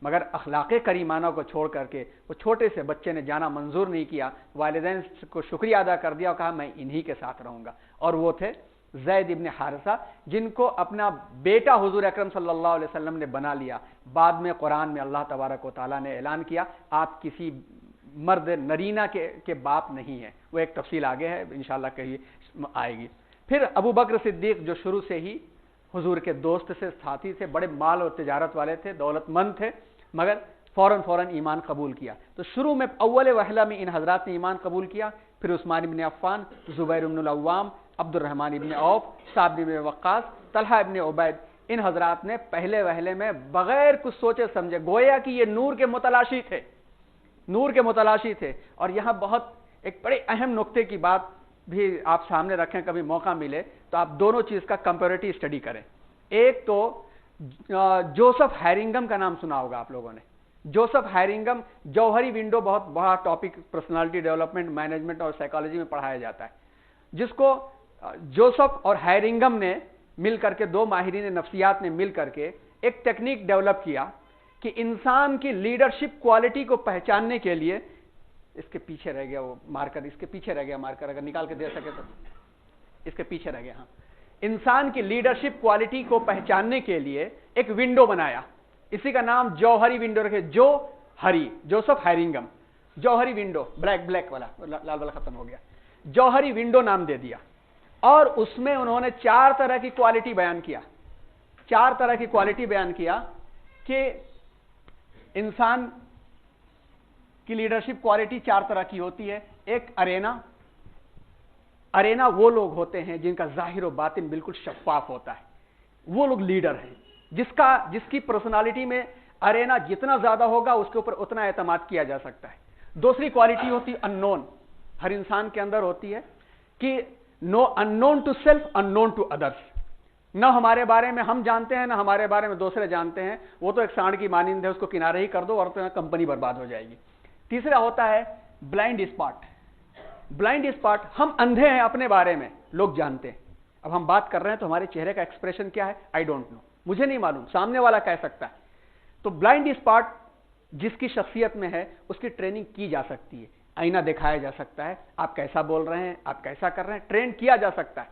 मगर अखलाक़े करीमाना को छोड़ करके वो छोटे से बच्चे ने जाना मंजूर नहीं किया। वालिदैन को शुक्रिया अदा कर दिया और कहा मैं इन्हीं के साथ रहूंगा। और वो थे ज़ैद इब्न हारिसा, जिनको अपना बेटा हुजूर अकरम सल्लल्लाहु अलैहि वसल्लम ने बना लिया। बाद में कुरान में अल्लाह तबारक व तआला ने ऐलान किया, आप किसी मर्द नरीना के बाप नहीं है। वो एक तफसील आगे है, इंशाअल्लाह कहीं आएगी। फिर अबू बकर सिद्दीक जो शुरू से ही हुजूर के दोस्त से, साथी थे, बड़े माल और तिजारत वाले थे, दौलतमंद थे, मगर फौरन ईमान कबूल किया। तो शुरू में अव्वल वहला में इन हजरात ने ईमान कबूल किया। फिर उस्मान इब्न अफ़्फ़ान, ज़ुबैर इब्न अव्वाम, अब्दुर्रहमान इब्न औफ, साद इब्न वक्कास, तलहा इब्न उबैद, इन हजरात ने पहले वहले में बगैर कुछ सोचे समझे, गोया कि ये नूर के मुतलाशी थे। और यहां बहुत एक बड़े अहम नुक्ते की बात भी आप सामने रखें, कभी मौका मिले तो आप दोनों चीज का कंपैरेटिव स्टडी करें। एक तो जोसेफ हैरिंगम का नाम सुना होगा आप लोगों ने। जोसेफ हैरिंगम, जौहरी विंडो बहुत बड़ा टॉपिक पर्सनालिटी डेवलपमेंट, मैनेजमेंट और साइकोलॉजी में पढ़ाया जाता है, जिसको जोसेफ और हैरिंगम ने मिल करके, दो माहिरीन नफ्सियात ने मिल करके एक टेक्निक डेवलप किया कि इंसान की लीडरशिप क्वालिटी को पहचानने के लिए, इसके पीछे रह गया वो मार्कर, इसके पीछे रह गया मार्कर, अगर निकाल के दे सके तो, इसके पीछे रह गया, हाँ। इंसान की लीडरशिप क्वालिटी को पहचानने के लिए एक विंडो बनाया, इसी का नाम जौहरी विंडो रखे। जोसेफ हैरिंगम, जौहरी विंडो, ब्लैक वाला, लाल वाला खत्म हो गया, जौहरी विंडो नाम दे दिया। और उसमें उन्होंने 4 तरह की क्वालिटी बयान किया, 4 तरह की क्वालिटी बयान किया कि इंसान कि लीडरशिप क्वालिटी 4 तरह की होती है। एक अरेना वो लोग होते हैं जिनका जाहिर और बातिन बिल्कुल शफाफ होता है, वो लोग लीडर हैं। जिसकी पर्सनालिटी में अरेना जितना ज्यादा होगा उसके ऊपर उतना एतमाद किया जा सकता है। दूसरी क्वालिटी होती है अननोन, हर इंसान के अंदर होती है कि no unknown to self unknown to others, न हमारे बारे में हम जानते हैं, न हमारे बारे में दूसरे जानते हैं, वो तो एक सांड की मानिंद है, उसको किनारे ही कर दो और तो कंपनी बर्बाद हो जाएगी। तीसरा होता है ब्लाइंड स्पॉट। ब्लाइंड स्पॉट, हम अंधे हैं अपने बारे में, लोग जानते हैं। अब हम बात कर रहे हैं तो हमारे चेहरे का एक्सप्रेशन क्या है, आई डोंट नो, मुझे नहीं मालूम, सामने वाला कह सकता है। तो ब्लाइंड स्पॉट जिसकी शख्सियत में है उसकी ट्रेनिंग की जा सकती है, आईना दिखाया जा सकता है, आप कैसा बोल रहे हैं, आप कैसा कर रहे हैं, ट्रेन किया जा सकता है।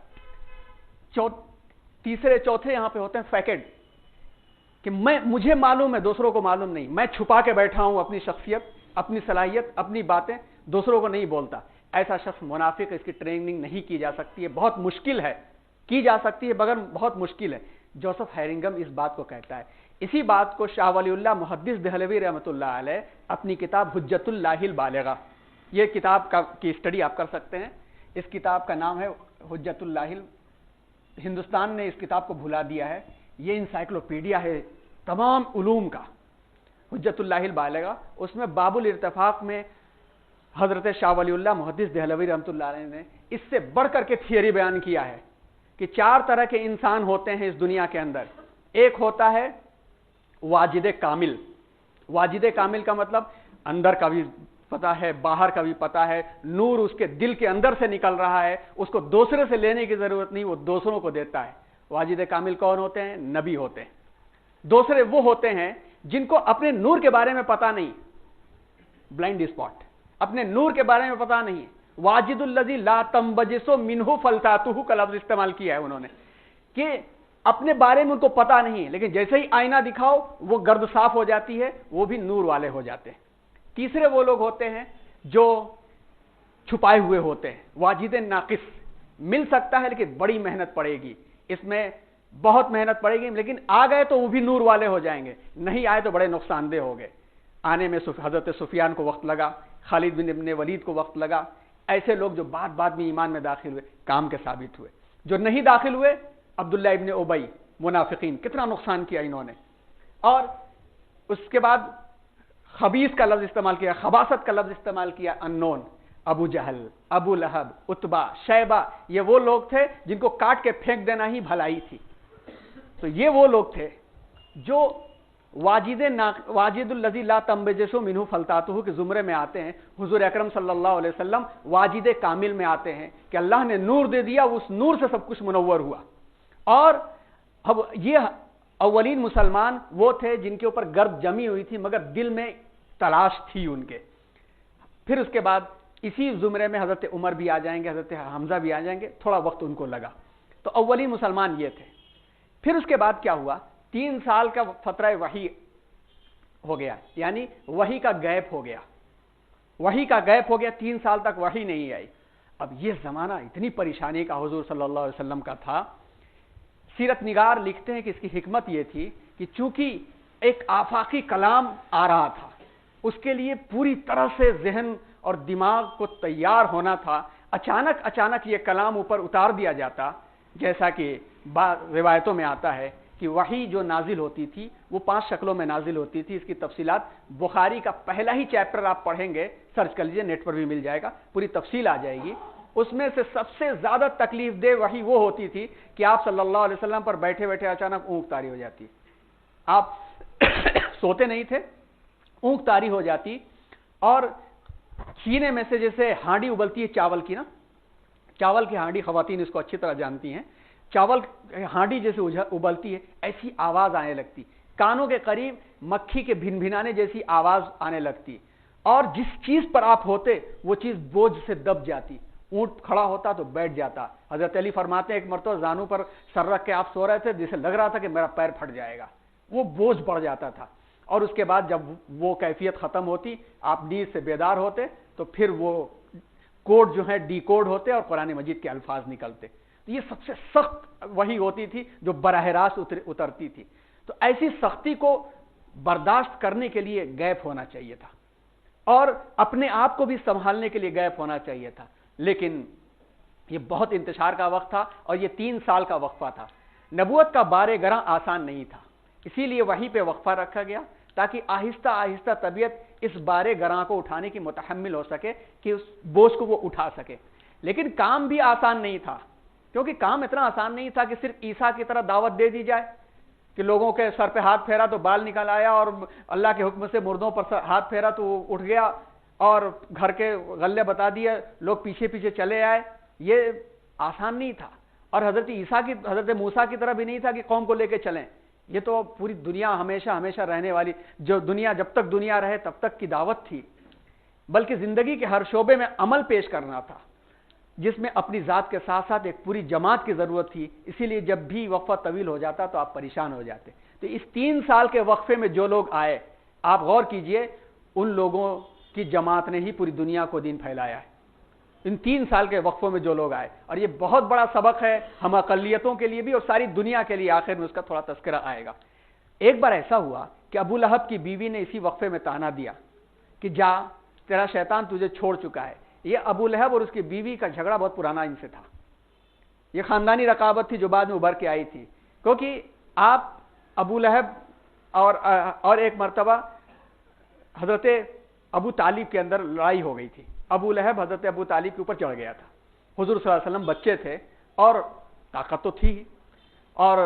तीसरे चौथे यहां पे होते हैं फैकेड, कि मुझे मालूम है दूसरों को मालूम नहीं, मैं छुपा के बैठा हूं अपनी शख्सियत, अपनी सलाहियत, अपनी बातें दूसरों को नहीं बोलता। ऐसा शख्स मुनाफिक, इसकी ट्रेनिंग नहीं की जा सकती है, बहुत मुश्किल है, की जा सकती है मगर बहुत मुश्किल है। जोसेफ हैरिंगम इस बात को कहता है। इसी बात को शाह वलीउल्लाह मुहद्दिस देहलवी रहमतुल्लाह अलैह अपनी किताब हुज्जतुल्लाहिल बालिगा, ये किताब की स्टडी आप कर सकते हैं। इस किताब का नाम है हुज्जतुल्लाहिल, हिंदुस्तान ने इस किताब को भुला दिया है, ये इंसाइक्लोपीडिया है तमाम उलूम का, हुज्जतुल्लाहिल बालिगा। उसमें बाबुल इर्तिफाक में हजरत शाह वलीउल्लाह मुहद्दिस देहलवी रहमतुल्लाह अलैह ने इससे बढ़कर के थियरी बयान किया है कि 4 तरह के इंसान होते हैं इस दुनिया के अंदर। एक होता है वाजिद कामिल। वाजिद कामिल का मतलब अंदर का भी पता है, बाहर का भी पता है, नूर उसके दिल के अंदर से निकल रहा है, उसको दूसरे से लेने की जरूरत नहीं, वो दूसरों को देता है। वाजिद कामिल कौन होते हैं? नबी होते हैं। दूसरे वो होते हैं जिनको अपने नूर के बारे में पता नहीं, ब्लाइंड स्पॉट, अपने नूर के बारे में पता नहीं। वाजिदुल्लज़ी ला तंबजिसु मिन्हु फलतातुहु का लफ्ज इस्तेमाल किया है उन्होंने, कि अपने बारे में उनको पता नहीं है, लेकिन जैसे ही आईना दिखाओ वो गर्द साफ हो जाती है, वो भी नूर वाले हो जाते हैं। तीसरे वो लोग होते हैं जो छुपाए हुए होते हैं, वाजिद नाकिस, मिल सकता है लेकिन बड़ी मेहनत पड़ेगी, इसमें बहुत मेहनत पड़ेगी, लेकिन आ गए तो वो भी नूर वाले हो जाएंगे, नहीं आए तो बड़े नुकसानदेह हो गए। आने में हजरत सुफियान को वक्त लगा, खालिद बिन इब्न वलीद को वक्त लगा। ऐसे लोग जो बाद में ईमान में दाखिल हुए, काम के साबित हुए। जो नहीं दाखिल हुए, अब्दुल्ला इब्न उबई, मुनाफिकीन, कितना नुकसान किया इन्होंने। और उसके बाद खबीस का लफ्ज इस्तेमाल किया, खबासत का लफ्ज इस्तेमाल किया, अननोन, अबू जहल, अबू लहब, उतबा, शैबा, ये वो लोग थे जिनको काट के फेंक देना ही भलाई थी। तो ये वो लोग थे जो वाजिदुल्लज़ी ला तंबजिसु मिन्हु फलतातुहु के जुमरे में आते हैं। हुजूर अकरम सल्लल्लाहु अलैहि वसल्लम वाजिद कामिल में आते हैं कि अल्लाह ने नूर दे दिया, उस नूर से सब कुछ मुनव्वर हुआ। और अब ये अव्वलीन मुसलमान वो थे जिनके ऊपर गर्द जमी हुई थी मगर दिल में तलाश थी उनके। फिर उसके बाद इसी जुमरे में हजरत उमर भी आ जाएंगे, हजरत हमजा भी आ जाएंगे, थोड़ा वक्त उनको लगा। तो अव्वलीन मुसलमान ये थे। फिर उसके बाद क्या हुआ, 3 साल का फतरा वही हो गया, यानी वही का गैप हो गया, वही का गैप हो गया, 3 साल तक वही नहीं आई। अब ये जमाना इतनी परेशानी का हुजूर सल्लल्लाहु अलैहि वसल्लम का था। सीरत निगार लिखते हैं कि इसकी हिकमत ये थी कि चूंकि एक आफाकी कलाम आ रहा था, उसके लिए पूरी तरह से जहन और दिमाग को तैयार होना था। अचानक ये कलाम ऊपर उतार दिया जाता, जैसा कि रिवायतों में आता है कि वही जो नाजिल होती थी वो 5 शक्लों में नाजिल होती थी। इसकी तफसीलात बुखारी का पहला ही चैप्टर आप पढ़ेंगे, सर्च कर लीजिए, नेट पर भी मिल जाएगा, पूरी तफसील आ जाएगी। उसमें से सबसे ज्यादा तकलीफ दे वही वो होती थी कि आप सल्लल्लाहु अलैहि वसल्लम पर बैठे बैठे अचानक ऊँख तारी हो जाती, आप सोते नहीं थे, ऊँख तारी हो जाती, और सीने में से जैसे हांडी उबलती है चावल की ना, चावल की हांडी, खवातीन इसको अच्छी तरह जानती हैं, चावल हांडी जैसे उबलती है, ऐसी आवाज आने लगती, कानों के करीब मक्खी के भिनभिनाने जैसी आवाज आने लगती, और जिस चीज पर आप होते वो चीज बोझ से दब जाती। ऊंट खड़ा होता तो बैठ जाता। हजरत अली फरमाते हैं एक मरतबा जानू पर सर रख के आप सो रहे थे, जिसे लग रहा था कि मेरा पैर फट जाएगा, वो बोझ बढ़ जाता था। और उसके बाद जब वो कैफियत खत्म होती, आप नींद से बेदार होते, तो फिर वो कोड जो है डीकोड होते और कुरान मजीद के अल्फाज निकलते। तो ये सबसे सख्त वही होती थी जो बराह रास्त उतरती थी। तो ऐसी सख्ती को बर्दाश्त करने के लिए गैप होना चाहिए था। اور اپنے آپ کو بھی سنبھالنے کے لیے گیپ ہونا چاہیے تھا، لیکن یہ بہت انتشار کا وقت تھا اور یہ 3 سال کا وقفہ تھا۔ نبوت کا بار گراں آسان نہیں تھا، اسی لیے وہیں پہ وقفہ رکھا گیا تاکہ آہستہ آہستہ طبیعت اس بار گراں کو اٹھانے کی متحمل ہو سکے کہ اس بوجھ کو وہ اٹھا سکے۔ لیکن کام بھی آسان نہیں تھا، کیونکہ کام اتنا آسان نہیں تھا کہ صرف عیسیٰ کی طرح دعوت دے دی جائے کہ لوگوں کے سر پہ ہاتھ پھیرا تو بال نکل آیا، اور اللہ کے حکم سے مردوں پر ہاتھ پھیرا تو وہ اٹھ گیا، اور گھر کے غلے بتا دیے، لوگ پیچھے پیچھے چلے آئے۔ یہ آسان نہیں تھا، اور حضرت موسیٰ کی طرح بھی نہیں تھا کہ قوم کو لے کے چلیں۔ یہ تو پوری دنیا ہمیشہ ہمیشہ رہنے والی، جو دنیا جب تک دنیا رہے تب تک کی دعوت تھی، بلکہ زندگی کے ہر شعبے میں عمل پیش کرنا تھا، جس میں اپنی ذات کے ساتھ ساتھ ایک پوری جماعت کی ضرورت تھی۔ اسی لیے جب بھی وقفہ طویل ہو جاتا تو آپ پریشان ہو جاتے۔ تو اس 3 سال کے وقفے میں جو لوگ آئے، آپ غور کیجئے، ان لوگوں کی جماعت نے ہی پوری دنیا کو دین پھیلایا ہے۔ ان 3 سال کے وقفوں میں جو لوگ آئے، اور یہ بہت بڑا سبق ہے ہم اقلیتوں کے لیے بھی اور ساری دنیا کے لیے۔ آخر میں اس کا تھوڑا تذکرہ آئے گا۔ ایک بار ایسا ہوا کہ ابو لہب کی بیوی نے اسی وقفے میں طعنہ دیا کہ جا، تیرا شیطان تجھے چھوڑ چکا ہے۔ یہ ابو لہب اور اس کی بیوی کا جھگڑا بہت پرانا ان سے تھا، یہ خاندانی رقابت تھی جو بعد میں ابھر کے آئی تھی، کیونکہ آپ ابو لہب اور ایک مرتبہ حضرت ابو طالب کے اندر لڑائی ہو گئی تھی۔ ابو لہب حضرت ابو طالب کے اوپر چڑھ گیا تھا۔ حضور صلی اللہ علیہ وسلم بچے تھے اور طاقت تو تھی، اور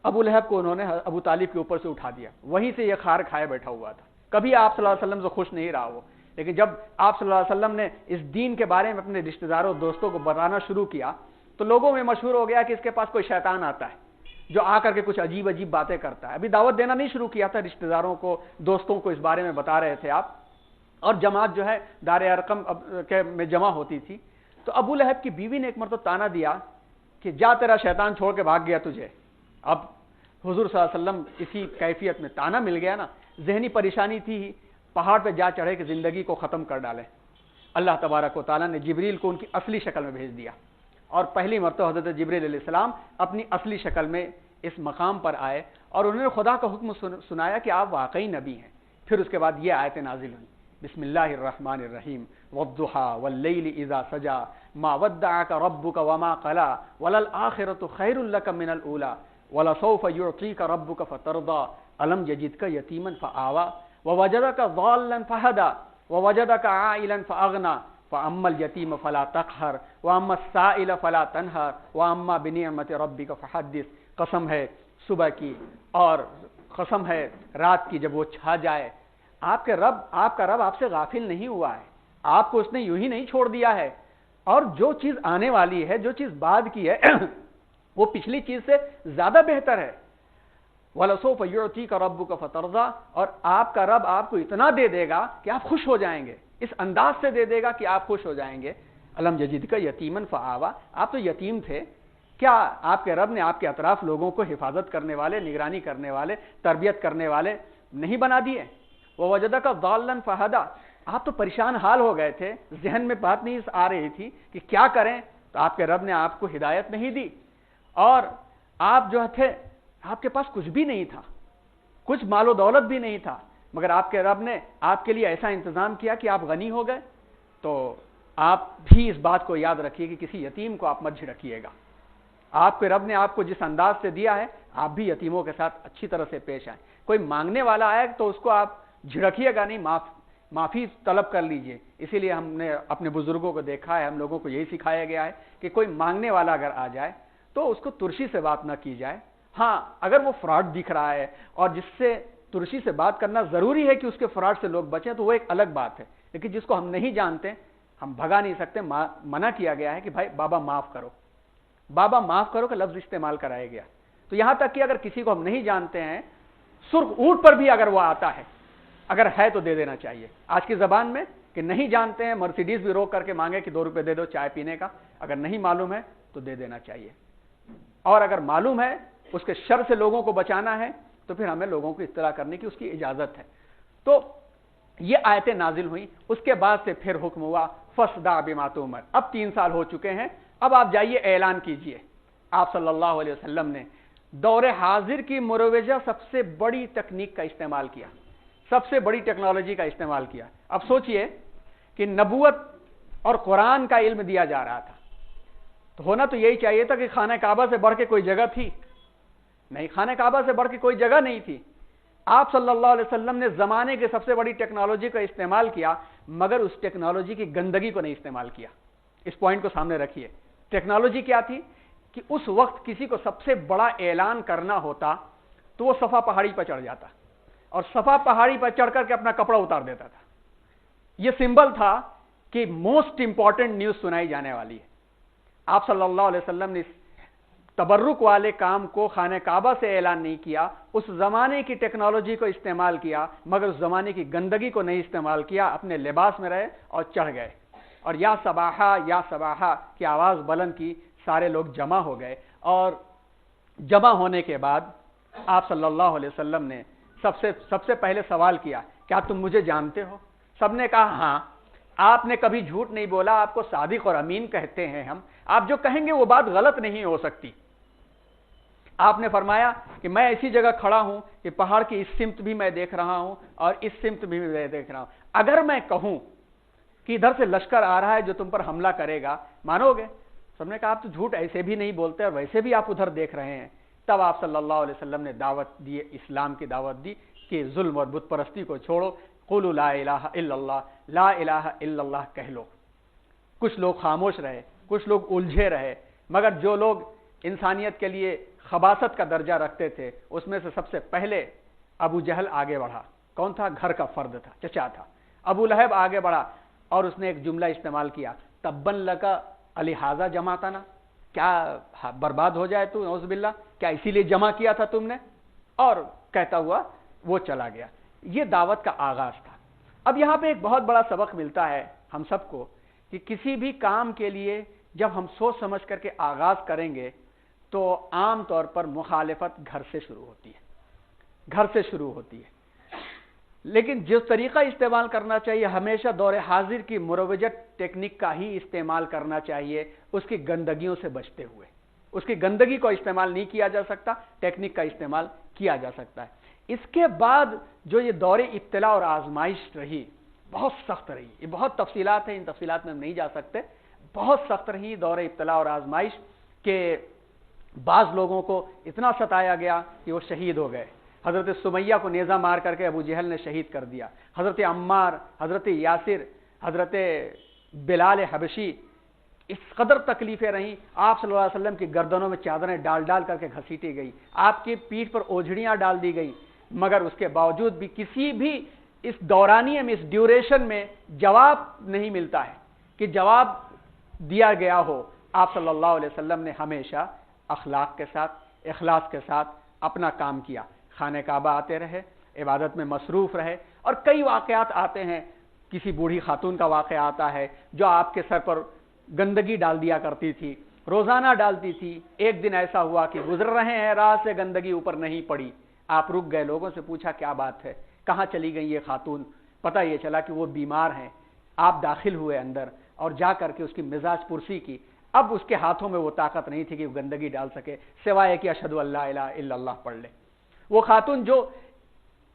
ابو لہب کو انہوں نے ابو طالب کے اوپر سے اٹھا دیا، وہیں سے یہ خار کھائے بیٹھا ہوا تھا۔ کبھی آپ صلی اللہ علیہ وسلم سے خوش نہیں رہا وہ، لیکن جب آپ صلی اللہ علیہ وسلم نے اس دین کے بارے میں اپنے رشتہ داروں دوستوں کو بتانا شروع کیا تو لوگوں میں مشہور ہو گیا کہ اس کے پاس کوئی شیطان آتا ہے جو آ کر کے کچھ عجیب عجیب باتیں کرتا ہے۔ ابھی دعوت دینا نہیں شروع کیا تھا، رشتہ داروں کو دوستوں کو اس بارے میں بتا رہے تھے آپ، اور جماعت جو ہے دار ارقم میں جمع ہوتی تھی۔ تو ابو لہب کی بیوی نے ایک مرتبہ طعنہ دیا کہ جا، تیرا شیطان چھوڑ کے بھاگ گیا تجھے۔ اب حضور صلی اللہ علیہ وسلم اسی کیفیت میں، طعنہ مل گیا نا، ذہنی پریشانی تھی، پہاڑ پہ جا چڑھے کہ زندگی کو ختم کر ڈالے۔ اللہ تبارک و تعالیٰ نے جبریل کو ان کی اصلی شکل میں بھیج دیا، اور پہلی مرتبہ حضرت جبریل علیہ السلام اپنی اصلی شکل میں اس مقام پر آئے اور انہوں نے خدا کا حکم سنایا کہ آپ واقعی نبی ہیں۔ پھر اس کے بعد یہ آیتیں نازل ہوئیں، بسم اللہ الرحمن الرحیم، والضحیٰ واللیل اذا سجا ما ودعک ربک وما قلا وللآخرۃ خیر لک من الاولی ولسوف یعطیک ربک فترضی الم یجدک یتیما فآوی ووجدک ضالا فہدی ووجدک عائلا فاغنی فاما الیتیم فلا تقہر واما السائل فلا تنہر واما بنعمت ربک فحدث۔ قسم ہے صبح کی اور قسم ہے رات کی جب وہ چھا جائے، آپ کا رب آپ سے غافل نہیں ہوا ہے، آپ کو اس نے یوں ہی نہیں چھوڑ دیا ہے، اور جو چیز آنے والی ہے، جو چیز بعد کی ہے وہ پچھلی چیز سے زیادہ بہتر ہے۔ وَلَسَوْفَ يُعْطِيكَ رَبُّكَ فَتَرْضَىٰ، اور آپ کا رب آپ کو اتنا دے دے گا کہ آپ خوش ہو جائیں گے، اس انداز سے دے دے گا کہ آپ خوش ہو جائیں گے۔ الم یجدک یتیما فآویٰ، آپ تو یتیم تھے، کیا آپ کے رب نے آپ کے اطراف لوگوں کو حفاظت کرنے والے، نگرانی کرنے والے، تربیت کرنے والے نہیں بنا دیے؟ ووجدک ضالا فہدی، آپ تو پریشان حال ہو گئے تھے، ذہن میں بات نہیں آ رہی تھی کہ کیا کریں، تو آپ کے رب نے آپ کو ہدایت نہیں دی، اور آپ جو تھے آپ کے پاس کچھ بھی نہیں تھا، کچھ مال و دولت بھی نہیں تھا، مگر آپ کے رب نے آپ کے لیے ایسا انتظام کیا کہ آپ غنی ہو گئے۔ تو آپ بھی اس بات کو یاد رکھیے کہ کسی یتیم کو آپ مت جھڑکیے گا۔ آپ کے رب نے آپ کو جس انداز سے دیا ہے، آپ بھی یتیموں کے ساتھ اچھی طرح سے پیش آئیں۔ کوئی مانگنے والا آئے تو اس کو آپ جھڑکیے گا نہیں، معافی طلب کر لیجئے۔ اسی لیے ہم نے اپنے بزرگوں کو دیکھا ہے، ہم لوگوں کو یہی سکھایا گیا ہے کہ کوئی مانگنے والا اگر آ جائے تو اس کو ترشی سے بات نہ کی جائے۔ ہاں، اگر وہ فراڈ دکھ رہا ہے اور جس سے ترشی سے بات کرنا ضروری ہے کہ اس کے فراڈ سے لوگ بچیں تو وہ ایک الگ بات ہے، لیکن جس کو ہم نہیں جانتے، ہم بھگا نہیں سکتے، منع کیا گیا ہے کہ بھائی بابا معاف کرو، بابا معاف کرو کا لفظ استعمال کرایا گیا۔ تو یہاں تک کہ اگر کسی کو ہم نہیں جانتے ہیں، سرخ اونٹ پر بھی اگر وہ آتا ہے، اگر ہے تو دے دینا چاہیے۔ آج کی زبان میں کہ نہیں جانتے ہیں، مرسیڈیز بھی روک کر کے مانگے کہ 2 روپے دے دو چائے پینے کا، اگر نہیں معلوم ہے تو دے دینا چاہیے، اور اگر معلوم ہے اس کے شر سے لوگوں کو بچانا ہے تو پھر ہمیں لوگوں کو اطلاع کرنے کی اس کی اجازت ہے۔ تو یہ آیتیں نازل ہوئیں، اس کے بعد سے پھر حکم ہوا فَاصْدَعْ بِمَا تُؤْمَرُ۔ اب 3 سال ہو چکے ہیں، اب آپ جائیے اعلان کیجئے۔ آپ صلی اللہ علیہ وسلم نے دور حاضر کی مروجہ سب سے بڑی تکنیک کا استعمال کیا سب سے بڑی ٹیکنالوجی کا استعمال کیا. اب سوچئے کہ نبوت اور قرآن کا علم دیا جا رہا تھا تو ہونا تو یہی چاہیے تھا کہ خانہ کعبہ سے بڑھ کے کوئی جگہ تھی نہیں, خانہ کعبہ سے بڑھ کے کوئی جگہ نہیں تھی. آپ صلی اللہ علیہ وسلم نے زمانے کی سب سے بڑی ٹیکنالوجی کا استعمال کیا, مگر اس ٹیکنالوجی کی گندگی کو نہیں استعمال کیا. اس پوائنٹ کو سامنے رکھیے. ٹیکنالوجی کیا تھی کہ اس وقت کسی کو سب سے بڑا اعلان کرنا ہوتا تو وہ صفا پہاڑی پر چڑھ جاتا اور صفا پہاڑی پر چڑھ کر کے اپنا کپڑا اتار دیتا تھا. یہ سمبل تھا کہ موسٹ امپورٹنٹ نیوز سنائی جانے والی ہے. آپ صلی اللہ علیہ وسلم نے اس تبرک والے کام کو خانہ کعبہ سے اعلان نہیں کیا, اس زمانے کی ٹیکنالوجی کو استعمال کیا, مگر اس زمانے کی گندگی کو نہیں استعمال کیا. اپنے لباس میں رہے اور چڑھ گئے اور یا صباحا کی آواز بلند کی. سارے لوگ جمع ہو گئے اور جمع ہونے کے بعد آپ صلی اللہ علیہ وسلم نے سب سے پہلے سوال کیا, کیا تم مجھے جانتے ہو؟ سب نے کہا ہاں. آپ نے کبھی جھوٹ نہیں بولا, آپ کو صادق اور امین کہتے ہیں ہم, آپ جو کہیں گے وہ بات غلط نہیں ہو سکتی. آپ نے فرمایا کہ میں ایسی جگہ کھڑا ہوں کہ پہاڑ کی اس سمت بھی میں دیکھ رہا ہوں اور اس سمت بھی میں دیکھ رہا ہوں. اگر میں کہوں کہ ادھر سے لشکر آ رہا ہے جو تم پر حملہ کرے گا, مانو گے؟ سب نے کہا آپ تو جھوٹ ایسے بھی نہیں بولتے اور ویسے بھی آپ ادھر دیکھ رہے ہیں. تب آپ صلی اللہ علیہ وسلم نے دعوت دی, اسلام کی دعوت دی کہ ظلم اور بت پرستی کو چھوڑو, قولوا لا الہ الا اللہ, لا الہ الا اللہ کہہ لو. کچھ لوگ خاموش رہے, کچھ لوگ الجھے رہے, مگر جو لوگ انسانیت کے لیے خباثت کا درجہ رکھتے تھے اس میں سے سب سے پہلے ابو جہل آگے بڑھا. کون تھا؟ گھر کا فرد تھا, چچا تھا. ابو لہب آگے بڑھا اور اس نے ایک جملہ استعمال کیا, تبن لکا لہذا جماعتنا, کیا برباد ہو جائے تو نعوذ باللہ, کیا اسی لیے جمع کیا تھا تم نے؟ اور کہتا ہوا وہ چلا گیا. یہ دعوت کا آغاز تھا. اب یہاں پہ ایک بہت بڑا سبق ملتا ہے ہم سب کو کہ کسی بھی کام کے لیے جب ہم سوچ سمجھ کر کے آغاز کریں گے تو عام طور پر مخالفت گھر سے شروع ہوتی ہے, گھر سے شروع ہوتی ہے. لیکن جس طریقہ استعمال کرنا چاہیے ہمیشہ دور حاضر کی مروجت ٹیکنیک کا ہی استعمال کرنا چاہیے, اس کی گندگیوں سے بچتے ہوئے. اس کی گندگی کو استعمال نہیں کیا جا سکتا, ٹیکنیک کا استعمال کیا جا سکتا ہے. اس کے بعد جو یہ دور ابتلا اور آزمائش رہی بہت سخت رہی. یہ بہت تفصیلات ہیں, ان تفصیلات میں ہم نہیں جا سکتے. بہت سخت رہی دور ابتلا اور آزمائش کہ بعض لوگوں کو اتنا ستایا گیا کہ وہ شہید ہو گئے. حضرت سمیہ کو نیزہ مار کر کے ابو جہل نے شہید کر دیا. حضرت عمار, حضرت یاسر, حضرت بلال حبشی, اس قدر تکلیفیں رہیں. آپ صلی اللہ علیہ وسلم کی گردنوں میں چادریں ڈال ڈال کر کے گھسیٹی گئی, آپ کی پیٹھ پر اوجھڑیاں ڈال دی گئی, مگر اس کے باوجود بھی کسی بھی اس دورانیے میں, اس ڈیوریشن میں جواب نہیں ملتا ہے کہ جواب دیا گیا ہو. آپ صلی اللہ علیہ وسلم نے ہمیشہ اخلاق کے ساتھ, اخلاص کے ساتھ اپنا کام کیا. خانہ کعبہ آتے رہے, عبادت میں مصروف رہے. اور کئی واقعات آتے ہیں, کسی بوڑھی خاتون کا واقعہ آتا ہے جو آپ کے سر پر گندگی ڈال دیا کرتی تھی, روزانہ ڈالتی تھی. ایک دن ایسا ہوا کہ گزر رہے ہیں, راہ سے گندگی اوپر نہیں پڑی. آپ رک گئے, لوگوں سے پوچھا کیا بات ہے, کہاں چلی گئی یہ خاتون؟ پتہ یہ چلا کہ وہ بیمار ہیں. آپ داخل ہوئے اندر اور جا کر کے اس کی مزاج پرسی کی. اب اس کے ہاتھوں میں وہ طاقت نہیں تھی کہ وہ گندگی ڈال سکے سوائے کہ اشہد ان لا الہ الا اللہ پڑھ لے. وہ خاتون جو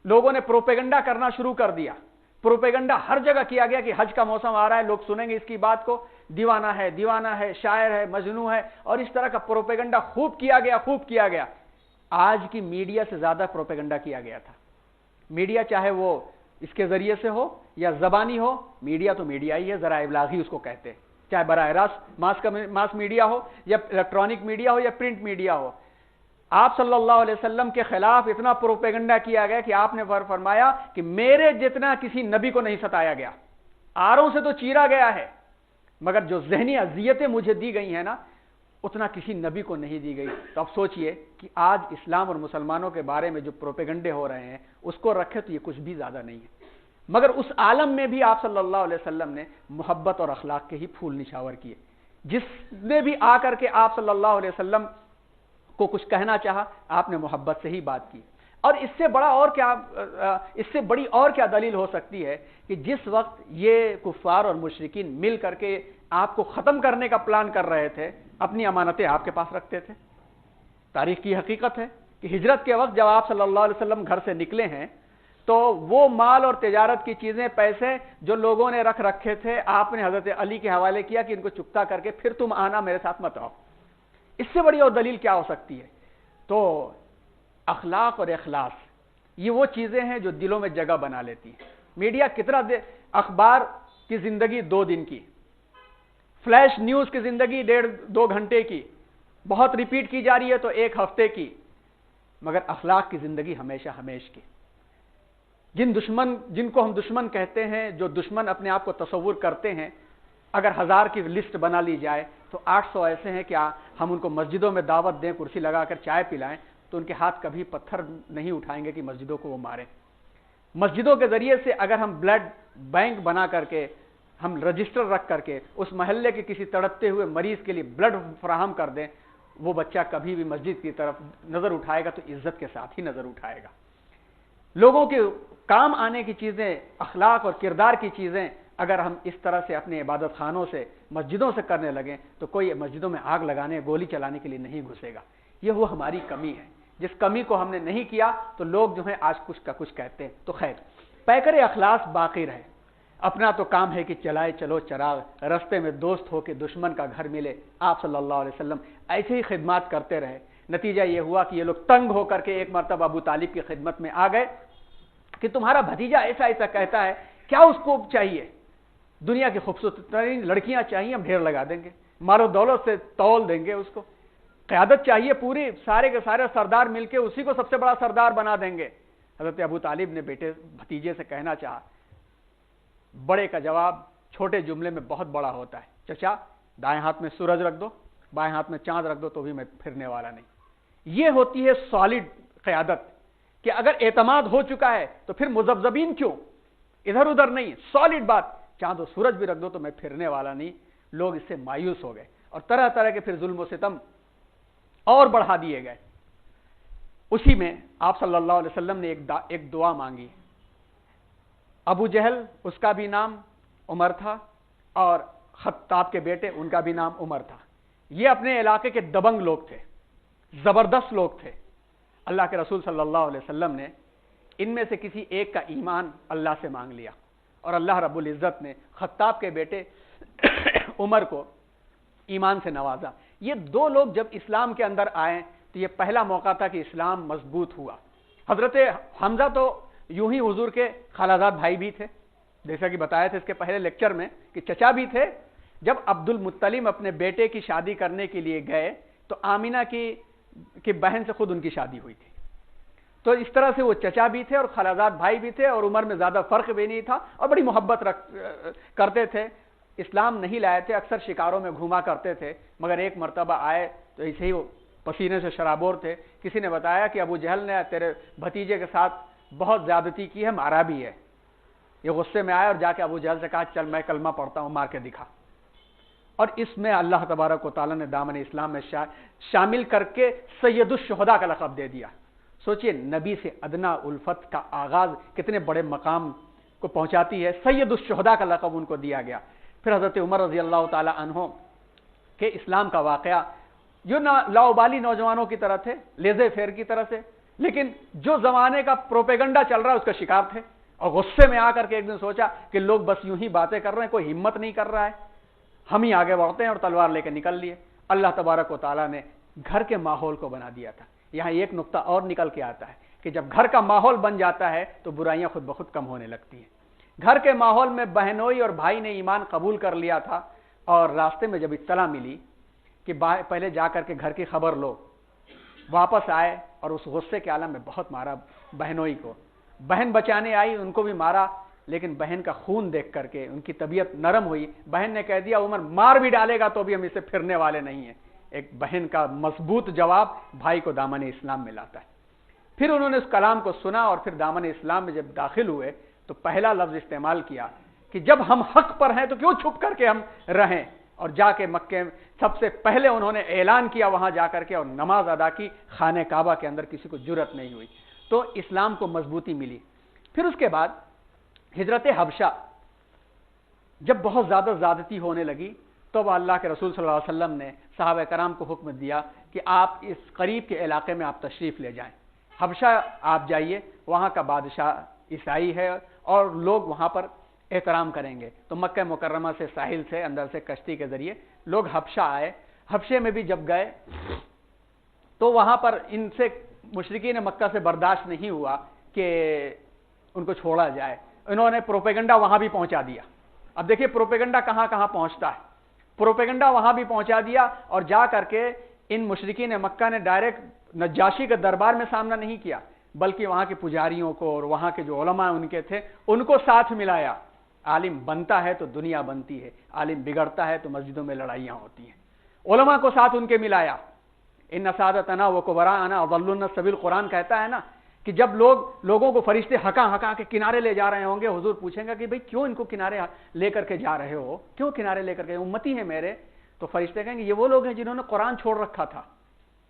لوگوں نے پروپیگنڈا کرنا شروع کر دیا, پروپیگنڈا ہر جگہ کیا گیا کہ حج کا موسم آ رہا ہے, لوگ سنیں گے اس کی بات کو, دیوانہ ہے, دیوانہ ہے, شاعر ہے, مجنون ہے, اور اس طرح کا پروپیگنڈا خوب کیا گیا, خوب کیا گیا. آج کی میڈیا سے زیادہ پروپیگنڈا کیا گیا تھا. میڈیا چاہے وہ اس کے ذریعے سے ہو یا زبانی ہو, میڈیا تو میڈیا ہی ہے, ذرائع ابلاغی اس کو کہتے ہیں, چاہے براہ راست ماس میڈیا ہو یا الیکٹرانک میڈیا ہو یا پرنٹ میڈیا ہو. آپ صلی اللہ علیہ وسلم کے خلاف اتنا پروپیگنڈا کیا گیا کہ آپ نے فرمایا کہ میرے جتنا کسی نبی کو نہیں ستایا گیا. آروں سے تو چیرا گیا ہے, مگر جو ذہنی اذیتیں مجھے دی گئی ہیں نا, اتنا کسی نبی کو نہیں دی گئی. تو اب سوچئے کہ آج اسلام اور مسلمانوں کے بارے میں جو پروپیگنڈے ہو رہے ہیں اس کو رکھے تو یہ کچھ بھی زیادہ نہیں ہے. مگر اس عالم میں بھی آپ صلی اللہ علیہ وسلم نے محبت اور اخلاق کے ہی پھول نشاور کیے. جس نے بھی آ کر کے آپ صلی اللہ علیہ وسلم کو کچھ کہنا چاہا, آپ نے محبت سے ہی بات کی. اور اس سے بڑی اور کیا دلیل ہو سکتی ہے کہ جس وقت یہ کفار اور مشرکین مل کر کے آپ کو ختم کرنے کا پلان کر رہے تھے, اپنی امانتیں آپ کے پاس رکھتے تھے. تاریخ کی حقیقت ہے کہ ہجرت کے وقت جب آپ صلی اللہ علیہ وسلم گھر سے نکلے ہیں تو وہ مال اور تجارت کی چیزیں، پیسے جو لوگوں نے رکھ رکھے تھے، آپ نے حضرت علی کے حوالے کیا کہ ان کو چکتا کر کے پھر تم آنا، میرے ساتھ مت آؤ۔ اس سے بڑی اور دلیل کیا ہو سکتی ہے؟ تو اخلاق اور اخلاص یہ وہ چیزیں ہیں جو دلوں میں جگہ بنا لیتی ہیں۔ میڈیا کتنا اخبار کی زندگی 2 دن کی، فلیش نیوز کی زندگی 1.5-2 گھنٹے کی، بہت ریپیٹ کی جا رہی ہے تو 1 ہفتے کی، مگر اخلاق کی زندگی ہمیشہ ہمیش کی۔ جن کو ہم دشمن کہتے ہیں، جو دشمن اپنے آپ کو تصور کرتے ہیں، اگر 1000 کی لسٹ بنا لی جائے تو 800 ایسے ہیں کہ ہم ان کو مسجدوں میں دعوت دیں، کرسی لگا کر چائے پلائیں تو ان کے ہاتھ کبھی پتھر نہیں اٹھائیں گے کہ مسجدوں کو وہ ماریں۔ مسجدوں کے ذریعے سے اگر ہم بلڈ بینک بنا کر کے، ہم رجسٹر رکھ کر کے اس محلے کے کسی تڑپتے ہوئے مریض کے لیے بلڈ فراہم کر دیں، وہ بچہ کبھی بھی مسجد کی طرف نظر اٹھائے گا تو عزت کے ساتھ ہی نظر اٹھائے گا۔ لوگوں کے کام آنے کی چیزیں، اخلاق اور کردار کی چیزیں اگر ہم اس طرح سے اپنے عبادت خانوں سے، مسجدوں سے کرنے لگیں تو کوئی مسجدوں میں آگ لگانے، گولی چلانے کے لیے نہیں گھسے گا۔ یہ وہ ہماری کمی ہے، جس کمی کو ہم نے نہیں کیا تو لوگ جو ہیں آج کچھ کا کچھ کہتے ہیں۔ تو خیر، پیکر اخلاص باقی رہے۔ اپنا تو کام ہے کہ چلائے چلو چراغ، رستے میں دوست ہو کے دشمن کا گھر ملے۔ آپ صلی اللہ علیہ وسلم ایسے ہی خدمات کرتے رہے۔ نتیجہ یہ ہوا کہ یہ لوگ تنگ ہو کر کے ایک مرتبہ ابو طالب کی خدمت میں آ گئے کہ تمہارا بھتیجا ایسا ایسا کہتا ہے، کیا اس کو چاہیے؟ دنیا کی خوبصورت ترین لڑکیاں چاہیے، ہم ڈھیر لگا دیں گے، مال و دولت سے تول دیں گے، اس کو قیادت چاہیے پوری، سارے کے سارے سردار مل کے اسی کو سب سے بڑا سردار بنا دیں گے۔ حضرت ابو طالب نے بیٹے بھتیجے سے کہنا چاہا، بڑے کا جواب چھوٹے جملے میں بہت بڑا ہوتا ہے، چچا دائیں ہاتھ میں سورج رکھ دو، بائیں ہاتھ میں چاند رکھ دو تو بھی میں پھرنے والا نہیں۔ یہ ہوتی ہے سالڈ قیادت، کہ اگر اعتماد ہو چکا ہے تو پھر مذبذبین کیوں، ادھر ادھر نہیں، سالڈ بات، چاند و سورج بھی رکھ دو تو میں پھرنے والا نہیں۔ لوگ اس سے مایوس ہو گئے اور طرح طرح کے پھر ظلم و ستم اور بڑھا دیے گئے۔ اسی میں آپ صلی اللہ علیہ وسلم نے ایک دعا مانگی۔ ابو جہل، اس کا بھی نام عمر تھا، اور خطاب کے بیٹے، ان کا بھی نام عمر تھا۔ یہ اپنے علاقے کے دبنگ لوگ تھے، زبردست لوگ تھے۔ اللہ کے رسول صلی اللہ علیہ وسلم نے ان میں سے کسی ایک کا ایمان اللہ سے مانگ لیا، اور اللہ رب العزت نے خطاب کے بیٹے عمر کو ایمان سے نوازا۔ یہ 2 لوگ جب اسلام کے اندر آئے تو یہ پہلا موقع تھا کہ اسلام مضبوط ہوا۔ حضرت حمزہ تو یوں ہی حضور کے خالازاد بھائی بھی تھے، جیسا کہ بتایا تھا اس کے پہلے لیکچر میں کہ چچا بھی تھے۔ جب عبد المطلب اپنے بیٹے کی شادی کرنے کے لیے گئے تو آمینہ کی بہن سے خود ان کی شادی ہوئی تھی، تو اس طرح سے وہ چچا بھی تھے اور خالازاد بھائی بھی تھے، اور عمر میں زیادہ فرق بھی نہیں تھا، اور بڑی محبت کرتے تھے۔ اسلام نہیں لائے تھے، اکثر شکاروں میں گھوما کرتے تھے، مگر ایک مرتبہ آئے تو ایسے ہی وہ پسینے سے شرابور تھے۔ کسی نے بتایا کہ ابو جہل نے تیرے بھتیجے کے ساتھ بہت زیادتی کی ہے، مارا بھی ہے۔ یہ غصے میں آیا اور جا کے ابو جہل سے کہا، چل میں کلمہ پڑھتا ہوں، مار کے دکھا۔ اور اس میں اللہ تبارک و تعالیٰ نے دامن اسلام میں شامل کر کے سید الشہداء کا لقب دے دیا۔ سوچئے نبی سے ادنا الفت کا آغاز کتنے بڑے مقام کو پہنچاتی ہے، سید الشہداء کا لقب ان کو دیا گیا۔ پھر حضرت عمر رضی اللہ تعالی عنہ کے اسلام کا واقعہ، جو لاؤبالی نوجوانوں کی طرح تھے، لیزے فیر کی طرح سے، لیکن جو زمانے کا پروپیگنڈا چل رہا ہے اس کا شکار تھے، اور غصے میں آ کر کے ایک دن سوچا کہ لوگ بس یوں ہی باتیں کر رہے ہیں، کوئی ہمت نہیں کر رہا ہے، ہم ہی آگے بڑھتے ہیں، اور تلوار لے کے نکل لیے۔ اللہ تبارک و تعالیٰ نے گھر کے ماحول کو بنا دیا تھا۔ یہاں ایک نقطہ اور نکل کے آتا ہے کہ جب گھر کا ماحول بن جاتا ہے تو برائیاں خود بخود کم ہونے لگتی ہیں۔ گھر کے ماحول میں بہنوئی اور بھائی نے ایمان قبول کر لیا تھا، اور راستے میں جب اطلاع ملی کہ پہلے جا کر کے گھر کی خبر لو، واپس آئے اور اس غصے کے عالم میں بہت مارا بہنوئی کو۔ بہن بچانے آئی، ان کو بھی مارا، لیکن بہن کا خون دیکھ کر کے ان کی طبیعت نرم ہوئی۔ بہن نے کہہ دیا عمر مار بھی ڈالے گا تو بھی ہم اسے پھرنے والے نہیں ہیں۔ ایک بہن کا مضبوط جواب بھائی کو دامن اسلام میں لاتا ہے۔ پھر انہوں نے اس کلام کو سنا، اور پھر دامن اسلام میں جب داخل ہوئے تو پہلا لفظ استعمال کیا کہ جب ہم حق پر ہیں تو کیوں چھپ کر کے ہم رہیں، اور جا کے مکے سب سے پہلے انہوں نے اعلان کیا وہاں جا کر کے، اور نماز ادا کی خانہ کعبہ کے اندر، کسی کو جرأت نہیں ہوئی۔ تو اسلام کو مضبوطی ملی۔ پھر اس کے بعد ہجرت حبشہ، جب بہت زیادہ زیادتی ہونے لگی تو اب اللہ کے رسول صلی اللہ علیہ وسلم نے صحابہ کرام کو حکم دیا کہ آپ اس قریب کے علاقے میں آپ تشریف لے جائیں، حبشہ آپ جائیے، وہاں کا بادشاہ ईसाई है और लोग वहां पर एहतराम करेंगे। तो मक्का मुकर्रमा से साहिल से अंदर से कश्ती के जरिए लोग हबशा आए। हबशे में भी जब गए तो वहां पर इनसे मुशरिकीन मक्का से बर्दाश्त नहीं हुआ कि उनको छोड़ा जाए, इन्होंने प्रोपेगेंडा वहां भी पहुंचा दिया। अब देखिए प्रोपेगेंडा कहां कहां पहुंचता है, प्रोपेगेंडा वहां भी पहुंचा दिया और जा करके इन मुशरिकीन मक्का ने डायरेक्ट नज्जाशी के दरबार में सामना नहीं किया, बल्कि वहां के पुजारियों को और वहां के जो उलमा उनके थे उनको साथ मिलाया। आलिम बनता है तो दुनिया बनती है, आलिम बिगड़ता है तो मस्जिदों में लड़ाइयां होती हैं। उलमा को साथ उनके मिलाया। इन सादतना व कुबराना अदल्लुन सबील, कुरान कहता है ना कि जब लोगों को फरिश्ते हका हका के किनारे ले जा रहे होंगे, हुजूर पूछेंगे कि भाई क्यों इनको किनारे लेकर के जा रहे हो, क्यों किनारे लेकर के, उम्मती है मेरे। तो फरिश्ते कहेंगे ये वो लोग हैं जिन्होंने कुरान छोड़ रखा था,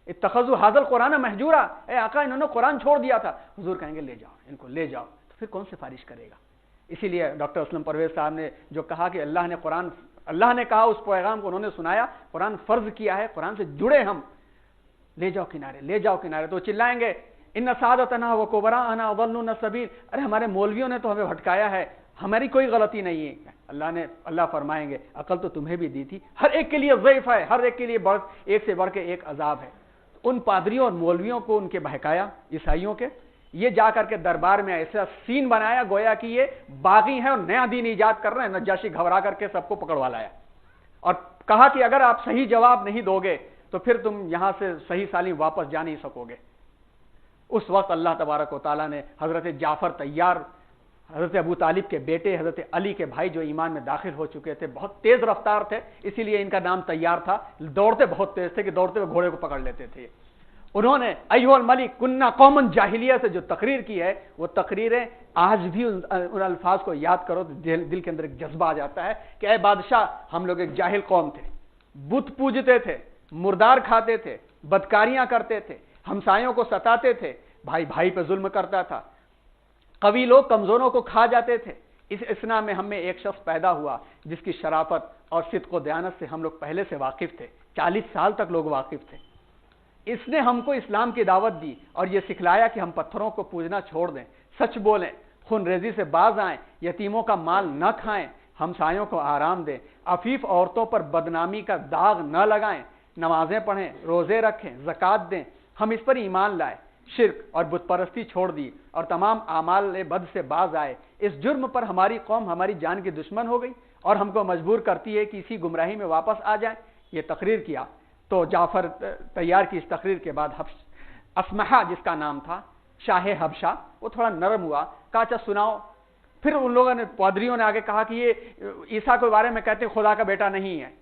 इत्तखज़ु हाज़ल कुरान महजूरा, ए आका इन्होंने कुरान छोड़ दिया था। हुजूर कहेंगे ले जाओ, इनको ले जाओ। तो फिर कौन सिफारिश करेगा? इसीलिए डॉक्टर असलम परवेज साहब ने जो कहा कि अल्लाह ने कहा, उस पैगाम को उन्होंने सुनाया, कुरान फर्ज किया है, कुरान से जुड़े हम, ले जाओ किनारे, ले जाओ किनारे। तो चिल्लाएंगे इन सादतना व कुबराना अदल्लुन सबील, अरे हमारे मौलवियों ने तो हमें भटकाया है, हमारी कोई गलती नहीं है। अल्लाह फरमाएंगे अकल तो तुम्हें भी दी थी, हर एक के लिए ज़ैफ़ है, हर एक के लिए एक से बढ़ के एक अजाब है। उन पादरियों और मौलवियों को उनके बहकाया, ईसाइयों के, ये जाकर के दरबार में ऐसा सीन बनाया गोया कि ये बागी हैं और नया दीन ईजाद कर रहे हैं। नज्जाशी घबरा करके सबको पकड़वा लाया और कहा कि अगर आप सही जवाब नहीं दोगे तो फिर तुम यहां से सही साली वापस जा नहीं सकोगे। उस वक्त अल्लाह तबारक व तआला ने हजरत जाफर तैयार, हजरत अबू तालिब के बेटे, हजरत अली के भाई जो ईमान में दाखिल हो चुके थे, बहुत तेज रफ्तार थे, इसीलिए इनका नाम तैयार था, दौड़ते बहुत तेज थे कि दौड़ते हुए घोड़े को पकड़ लेते थे। उन्होंने अय्युहल मलिक कुन्ना कौमन जाहिलिया से जो तकरीर की है, वो तकरीरें आज भी उन अल्फाज को याद करो तो दिल के अंदर एक जज्बा आ जाता है कि ऐ बादशाह, हम लोग एक जाहिल कौम थे, बुत पूजते थे, मुर्दार खाते थे, बदकारियां करते थे, हमसायों को सताते थे, भाई भाई पे जुल्म करता था, कवि लोग कमजोरों को खा जाते थे। इस इसना में हमें एक शख्स पैदा हुआ जिसकी शराफत और सिद्क़ व दयानत से हम लोग पहले से वाकिफ थे, 40 साल तक लोग वाकिफ थे। इसने हमको इस्लाम की दावत दी और यह सिखलाया कि हम पत्थरों को पूजना छोड़ दें, सच बोलें, खूनरेजी से बाज आएं, यतीमों का माल न खाएं, हमसायों को आराम दें, अफीफ औरतों पर बदनामी का दाग न लगाएं, नमाजें पढ़ें, रोजे रखें, ज़कात दें। हम इस पर ईमान लाए, शिर्क और बुत परस्ती छोड़ दी और तमाम आमाल बद से बाज आए। इस जुर्म पर हमारी कौम हमारी जान की दुश्मन हो गई और हमको मजबूर करती है कि इसी गुमराही में वापस आ जाए। ये तकरीर किया तो जाफर तैयार की इस तकरीर के बाद असमहा जिसका नाम था, शाह हबशा, वो थोड़ा नरम हुआ, कहा अच्छा सुनाओ। फिर उन लोगों ने, पादरियों ने आगे कहा कि ये ईसा के बारे में कहते खुदा का बेटा नहीं है।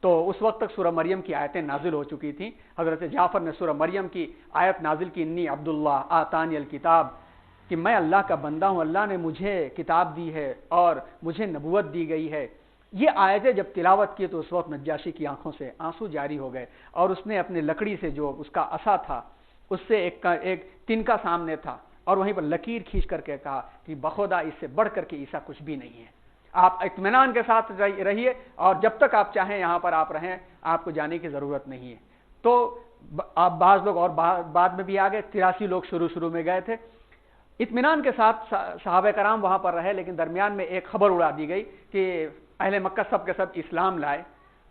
तो उस वक्त तक सूरह मरियम की आयतें नाजिल हो चुकी थी। हजरत जाफर ने सूरह मरियम की आयत नाजिल की, इन्नी अब्दुल्ला आतानी अल किताब, कि मैं अल्लाह का बंदा हूं, अल्लाह ने मुझे किताब दी है और मुझे नबूवत दी गई है। ये आयतें जब तिलावत की तो उस वक्त नज्जाशी की आंखों से आंसू जारी हो गए और उसने अपने लकड़ी से जो उसका असा था उससे एक तिनका सामने था और वहीं पर लकीर खींच करके कहा कि बखुदा इससे बढ़ करके ईसा कुछ भी नहीं है, आप इत्मीनान के साथ रहिए और जब तक आप चाहें यहां पर आप रहें, आपको जाने की जरूरत नहीं है। तो आप बाज लोग और बाद में भी आ गए, 83 लोग शुरू में गए थे। इत्मीनान के साथ सहाबा कराम वहां पर रहे, लेकिन दरमियान में एक खबर उड़ा दी गई कि अहले मक्का सब के सब इस्लाम लाए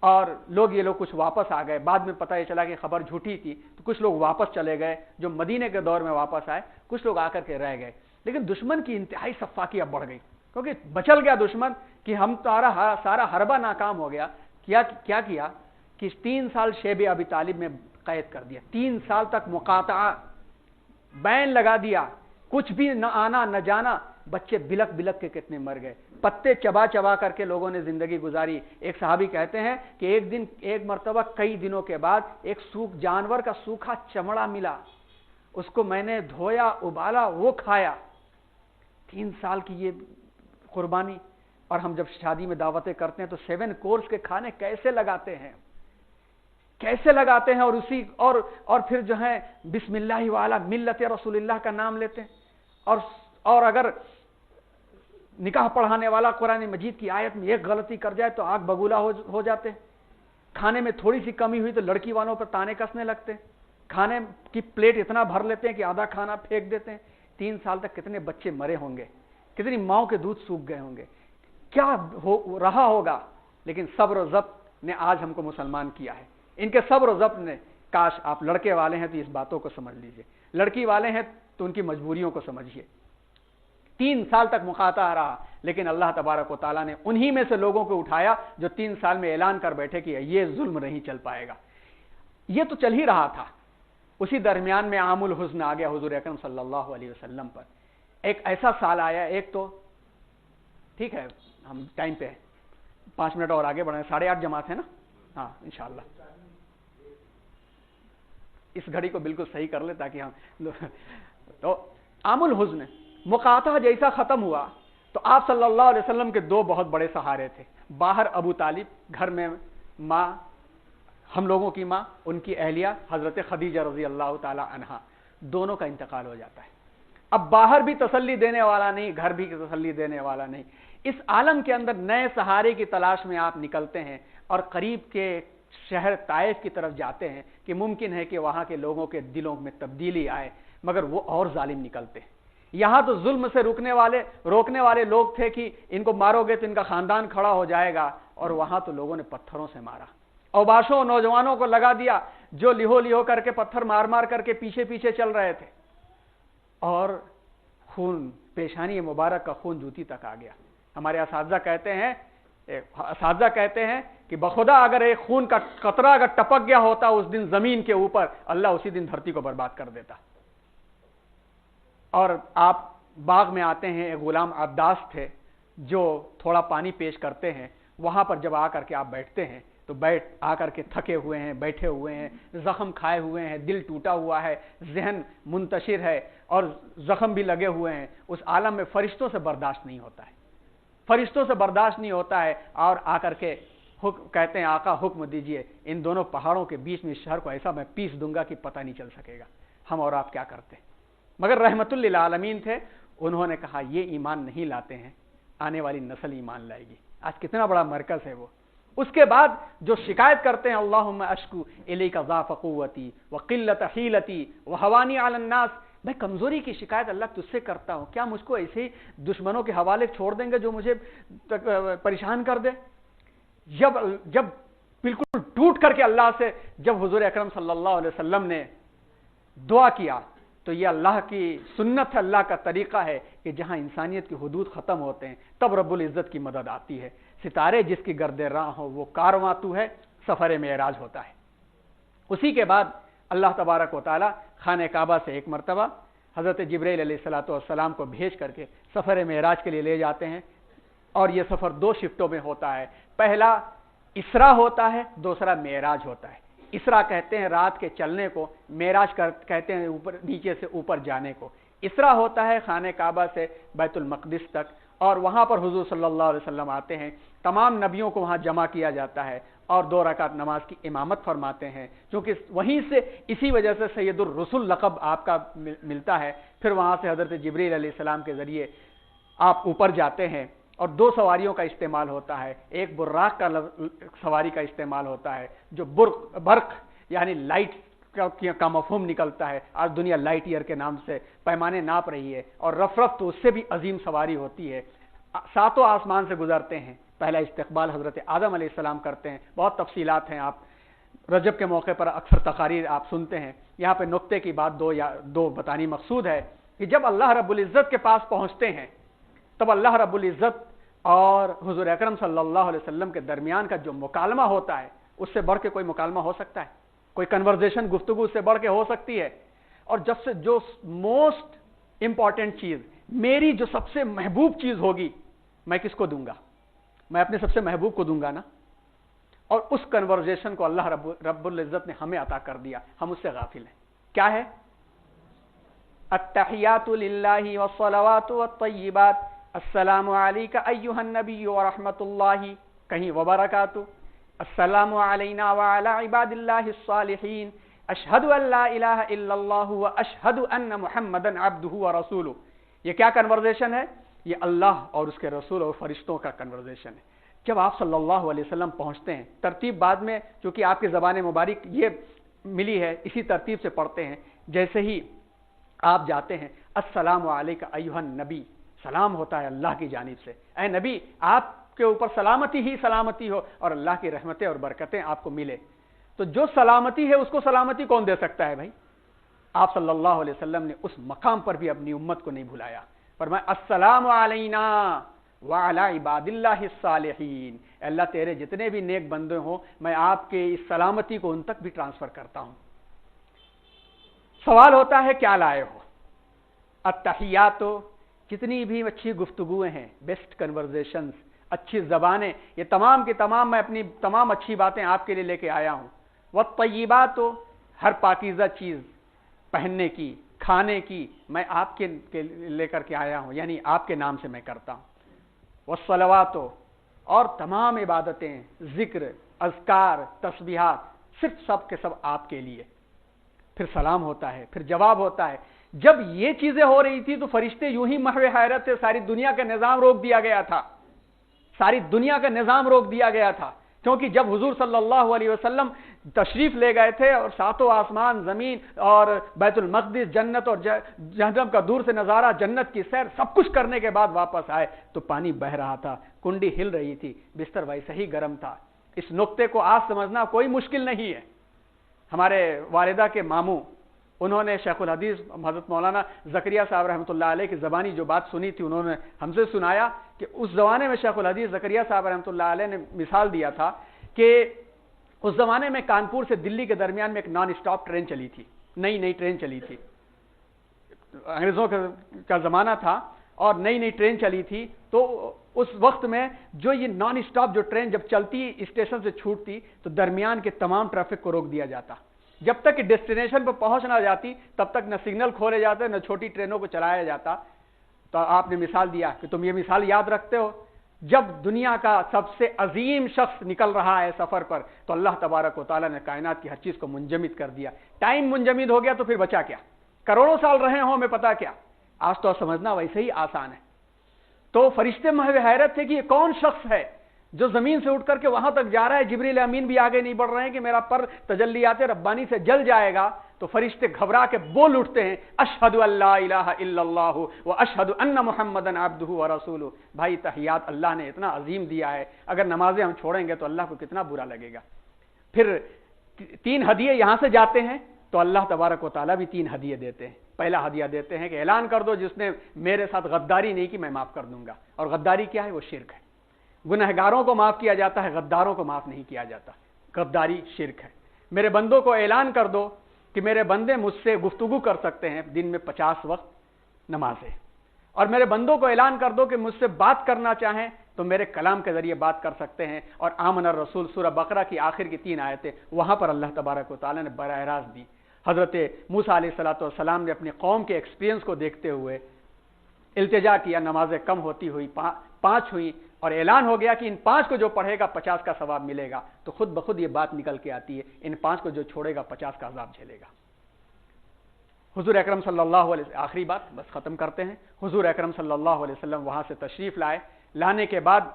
और ये लोग कुछ वापस आ गए। बाद में पता ये चला कि खबर झूठी थी, तो कुछ लोग वापस चले गए जो मदीने के दौर में वापस आए, कुछ लोग आकर के रह गए। लेकिन दुश्मन की इंतहाई सफाकी अब बढ़ गई, क्योंकि बचल गया दुश्मन कि हम सारा हरबा नाकाम हो गया। क्या किया कि 3 साल शेब अबी तालिब में कैद कर दिया, 3 साल तक मुकाता बैन लगा दिया, कुछ भी न आना न जाना। बच्चे बिलक बिलक के कितने मर गए, पत्ते चबा चबा करके लोगों ने जिंदगी गुजारी। एक सहाबी कहते हैं कि एक मर्तबा कई दिनों के बाद एक जानवर का सूखा चमड़ा मिला, उसको मैंने धोया, उबाला, वो खाया। 3 साल की ये कुर्बानी। और हम जब शादी में दावतें करते हैं तो 7 कोर्स के खाने कैसे लगाते हैं और फिर जो है बिस्मिल्लाह वाला मिल्लत रसूलुल्लाह का नाम लेते हैं। और अगर निकाह पढ़ाने वाला कुरान मजीद की आयत में एक गलती कर जाए तो आग बगूला हो जाते हैं। खाने में थोड़ी सी कमी हुई तो लड़की वालों पर ताने कसने लगते हैं। खाने की प्लेट इतना भर लेते हैं कि आधा खाना फेंक देते हैं। 3 साल तक कितने बच्चे मरे होंगे, कितनी माओ के दूध सूख गए होंगे, क्या हो रहा होगा। लेकिन सब्र और ज़ब्त ने आज हमको मुसलमान किया है। इनके सब्र और ज़ब्त ने, काश आप लड़के वाले हैं तो इस बातों को समझ लीजिए, लड़की वाले हैं तो उनकी मजबूरियों को समझिए। 3 साल तक मुखाता रहा, लेकिन अल्लाह तबारक व तआला ने उन्हीं में से लोगों को उठाया जो 3 साल में ऐलान कर बैठे कि ये जुल्म नहीं चल पाएगा। ये तो चल ही रहा था, उसी दरमियान में आमुल हुज़्न आ गया हुज़ूर अकरम सल्लल्लाहु अलैहि वसल्लम पर। एक ऐसा साल आया, एक तो ठीक है हम टाइम पे 5 मिनट और आगे बढ़े, 8:30 जमात है ना, हाँ इंशाअल्लाह इस घड़ी को बिल्कुल सही कर ले ताकि हम तो आमुल हुज़्न मुकाता जैसा खत्म हुआ तो आप सल्लल्लाहु अलैहि वसल्लम के 2 बहुत बड़े सहारे थे। बाहर अबू तालिब, घर में माँ, हम लोगों की माँ, उनकी अहलिया हजरत खदीजा रजी अल्लाह ताला अन्हा, दोनों का इंतकाल हो जाता है। अब बाहर भी तसल्ली देने वाला नहीं, घर भी तसल्ली देने वाला नहीं। इस आलम के अंदर नए सहारे की तलाश में आप निकलते हैं और करीब के शहर ताइफ की तरफ जाते हैं कि मुमकिन है कि वहां के लोगों के दिलों में तब्दीली आए, मगर वो और जालिम निकलते हैं। यहां तो जुल्म से रोकने वाले लोग थे कि इनको मारोगे तो इनका खानदान खड़ा हो जाएगा, और वहां तो लोगों ने पत्थरों से मारा। औबाशों नौजवानों को लगा दिया जो लिहो करके पत्थर मार मार करके पीछे पीछे चल रहे थे, और खून, पेशानी मुबारक का खून जूती तक आ गया। हमारे असातिज़ा कहते हैं कि बखुदा अगर एक खून का कतरा अगर टपक गया होता उस दिन जमीन के ऊपर, अल्लाह उसी दिन धरती को बर्बाद कर देता। और आप बाग में आते हैं, एक गुलाम अब्दास थे जो थोड़ा पानी पेश करते हैं, वहां पर जब आकर के आप बैठते हैं तो आकर के थके हुए हैं, बैठे हुए हैं, जख्म खाए हुए हैं, दिल टूटा हुआ है, जहन मुंतशिर है और जख्म भी लगे हुए हैं। उस आलम में फरिश्तों से बर्दाश्त नहीं होता है, फरिश्तों से बर्दाश्त नहीं होता है। और आकर के कहते हैं आका हुक्म दीजिए, इन दोनों पहाड़ों के बीच में इस शहर को ऐसा मैं पीस दूंगा कि पता नहीं चल सकेगा हम और आप क्या करते हैं। मगर रहमतुल लिल आलमीन थे, उन्होंने कहा ये ईमान नहीं लाते हैं, आने वाली नस्ल ईमान लाएगी। आज कितना बड़ा मरकज है वो। उसके बाद जो शिकायत करते हैं अल्लाहुम्मा अश्कू इलैका ज़ाफ़ क़ुव्वती व क़िल्लत हीलती व हवानी अलन नास, मैं कमजोरी की शिकायत अल्लाह तुझसे करता हूं, क्या मुझको ऐसे ही दुश्मनों के हवाले छोड़ देंगे जो मुझे परेशान कर दे। जब बिल्कुल टूट करके अल्लाह से जब हुजूर अकरम सल्लल्लाहु अलैहि वसल्लम ने दुआ किया, तो ये अल्लाह की सुन्नत है, अल्लाह का तरीका है कि जहां इंसानियत की हुदूद खत्म होते हैं तब रब्बुल इज्जत की मदद आती है। सितारे जिसकी गर्दे राह हो वो कारवां तू है, सफर मेराज होता है। उसी के बाद अल्लाह तबारक व तआला खाने काबा से एक मरतबा हजरत जिब्रील अलैहिस्सलातु वस्सलाम को भेज करके सफर मेराज के लिए ले जाते हैं, और यह सफर 2 शिफ्टों में होता है। पहला इसरा होता है, दूसरा मेराज होता है। इसरा कहते हैं रात के चलने को, मेराज कहते हैं ऊपर नीचे से ऊपर जाने को। इसरा होता है खाने काबा से बैतुल मक़दिस तक, और वहां पर हुजूर सल्लल्लाहु अलैहि वसल्लम आते हैं, तमाम नबियों को वहां जमा किया जाता है और 2 रकात नमाज की इमामत फरमाते हैं, क्योंकि वहीं से इसी वजह से सैयदुर रसूल लक़ब आपका मिलता है। फिर वहां से हजरत जिब्रील अलैहिस्सलाम के जरिए आप ऊपर जाते हैं और 2 सवारियों का इस्तेमाल होता है। एक बुर्राक का सवारी का इस्तेमाल होता है, जो बर्क यानी लाइट का मफहूम निकलता है। आज दुनिया लाइट ईयर के नाम से पैमाने नाप रही है, और रफ तो उससे भी अजीम सवारी होती है। 7 आसमान से गुजरते हैं। पहला इस्तकबाल हजरत आदम अलैहिस्सलाम करते हैं, बहुत तफसीलात हैं, आप रजब के मौके पर अक्सर तकारीर आप सुनते हैं। यहाँ पे नुक्ते की बात 2 बतानी मकसूद है कि जब अल्लाह रब्बुल इज़्ज़त के पास पहुंचते हैं तब अल्लाह रब्बुल इज़्ज़त और हुजूर अकरम सल्लल्लाहु अलैहि वसल्लम के दरमियान का जो मुकालमा होता है, उससे बढ़ के कोई मुकालमा हो सकता है? कोई कन्वर्जेशन गुफ्तगू से बढ़ के हो सकती है? और जब से जो मोस्ट इंपॉर्टेंट चीज, मेरी जो सबसे महबूब चीज होगी, मैं किसको दूंगा? मैं अपने सबसे महबूब को दूंगा ना। और उस कन्वर्जेशन को अल्लाह रब्बुल इज़्ज़त ने हमें अता कर दिया, हम उससे गाफिल हैं। क्या है? अत्तहियातु लिल्लाहि वस्सलावातु वत्तय्यिबात, अस्सलामु अलैका अय्युहन नबिय्यु व रहमतुल्लाहि कहीं व बरकातु, अस्सलामु अलैना व अला इबादिल्लाहिस सालिहीन, अशहदु अन ला इलाहा इल्लल्लाहु व अशहदु अन्न मुहम्मदन अब्दुहु व रसूलुहु। ये क्या कन्वर्जेशन है? ये अल्लाह और उसके रसूल और फरिश्तों का कन्वर्जेशन है। जब आप सल्लल्लाहु अलैहि वसल्लम पहुंचते हैं, तरतीब बाद में चूंकि आपकी ज़बान मुबारक ये मिली है, इसी तरतीब से पढ़ते हैं। जैसे ही आप जाते हैं, अस्सलामु अलैका अय्युहन नबी, सलाम होता है अल्लाह की जानिब से, ऐ नबी आप के ऊपर सलामती ही सलामती हो और अल्लाह की रहमतें और बरकतें आपको मिले। तो जो सलामती है उसको सलामती कौन दे सकता है भाई? आप सल्लल्लाहु अलैहि वसल्लम ने उस मकाम पर भी अपनी उम्मत को नहीं भुलाया। फरमाया अस्सलामु अलैना व अला इबादिल्लाहिस सालिहीन, अल्लाह तेरे जितने भी नेक बंदे हो मैं आपके इस सलामती को उन तक भी ट्रांसफर करता हूं। सवाल होता है क्या लाए हो? अत्तहियातो, जितनी भी अच्छी गुफ्तगुएं हैं, बेस्ट कन्वर्सेशंस, अच्छी जबानें, ये तमाम की तमाम मैं अपनी तमाम अच्छी बातें आपके लिए लेके आया हूं। वत्तय्यिबातो, हर पाकीज़ा चीज पहनने की खाने की मैं आपके लेकर के आया हूं, यानी आपके नाम से मैं करता हूं। वस्सलवातो, और तमाम इबादतें, जिक्र, अज़कार, तस्बीहात सिर्फ सब के सब आपके लिए। फिर सलाम होता है, फिर जवाब होता है। जब ये चीजें हो रही थी तो फरिश्ते यूं ही महवे हैरत से, सारी दुनिया का निजाम रोक दिया गया था, सारी दुनिया का निजाम रोक दिया गया था। क्योंकि जब हुजूर सल्लल्लाहु अलैहि वसल्लम तशरीफ ले गए थे और सातों आसमान, जमीन और बैतुल मक़दिस, जन्नत और जहन्नम का दूर से नजारा, जन्नत की सैर, सब कुछ करने के बाद वापस आए तो पानी बह रहा था, कुंडी हिल रही थी, बिस्तर वैसे ही गर्म था। इस नुक्ते को आज समझना कोई मुश्किल नहीं है। हमारे वालिदा के मामू, उन्होंने शेखुल हदीस हज़रत मौलाना ज़करिया साहब रहमतुल्लाह अलैह की ज़बानी जो बात सुनी थी, उन्होंने हमसे सुनाया कि उस ज़माने में शेखुल हदीस ज़करिया साहब रहमतुल्लाह अलैह ने मिसाल दिया था कि उस ज़माने में कानपुर से दिल्ली के दरमियान में एक नॉन स्टॉप ट्रेन चली थी, नई ट्रेन चली थी। अंग्रेज़ों का ज़माना था और नई ट्रेन चली थी। तो उस वक्त में जो ये नॉन स्टॉप जो ट्रेन जब चलती, स्टेशन से छूटती तो दरमियान के तमाम ट्रैफिक को रोक दिया जाता। जब तक कि डेस्टिनेशन पर पहुंच ना जाती तब तक न सिग्नल खोले जाते, न छोटी ट्रेनों को चलाया जाता। तो आपने मिसाल दिया कि तुम ये मिसाल याद रखते हो, जब दुनिया का सबसे अजीम शख्स निकल रहा है सफर पर तो अल्लाह तबारक व तआला ने कायनात की हर चीज को मुंजमिद कर दिया। टाइम मुंजमिद हो गया तो फिर बचा क्या? करोड़ों साल रहे हो मैं पता क्या। आज तो समझना वैसे ही आसान है। तो फरिश्ते महवे हैरत थे कि ये कौन शख्स है जो जमीन से उठ करके वहां तक जा रहा है। जिब्रील अमीन भी आगे नहीं बढ़ रहे हैं कि मेरा पर तजल्लियात रब्बानी से जल जाएगा। तो फरिश्ते घबरा के बोल उठते हैं, अशहदु अल्ला इलाहा इल्लल्लाहु व अशहदु अन्ना मुहम्मदन अब्दुहु व रसूलुहु। भाई तहियात अल्लाह ने इतना अजीम दिया है, अगर नमाजें हम छोड़ेंगे तो अल्लाह को कितना बुरा लगेगा। फिर 3 हदिये यहां से जाते हैं तो अल्लाह तबारक व तआला भी 3 हदिये देते हैं। पहला हदिया देते हैं कि ऐलान कर दो जिसने मेरे साथ गद्दारी नहीं की मैं माफ कर दूंगा। और गद्दारी क्या है? वो शिर्क है। गुनहगारों को माफ किया जाता है, गद्दारों को माफ नहीं किया जाता। गद्दारी शिर्क है। मेरे बंदों को ऐलान कर दो कि मेरे बंदे मुझसे गुफ्तगू कर सकते हैं दिन में 50 वक्त नमाजें, और मेरे बंदों को ऐलान कर दो कि मुझसे बात करना चाहें तो मेरे कलाम के जरिए बात कर सकते हैं। और आमन रसूल सूरह बकरा की आखिर की 3 आयतें वहां पर अल्लाह तबारक व तआला ने बराह रास्त दी। हजरत मूसा अलैहिस्सलातु वस्सलाम ने अपनी कौम के एक्सपीरियंस को देखते हुए इल्तिजा किया, नमाजें कम होती हुई 5 हुई और ऐलान हो गया कि इन 5 को जो पढ़ेगा 50 का सवाब मिलेगा। तो खुद ब खुद ये बात निकल के आती है, इन 5 को जो छोड़ेगा 50 का अजाब झेलेगा। हुजूर अकरम सल्लल्लाहु अलैहि वसल्लम, आखिरी बात बस खत्म करते हैं। हुजूर अकरम सल्लल्लाहु अलैहि वसल्लम वहां से तशरीफ लाए। लाने के बाद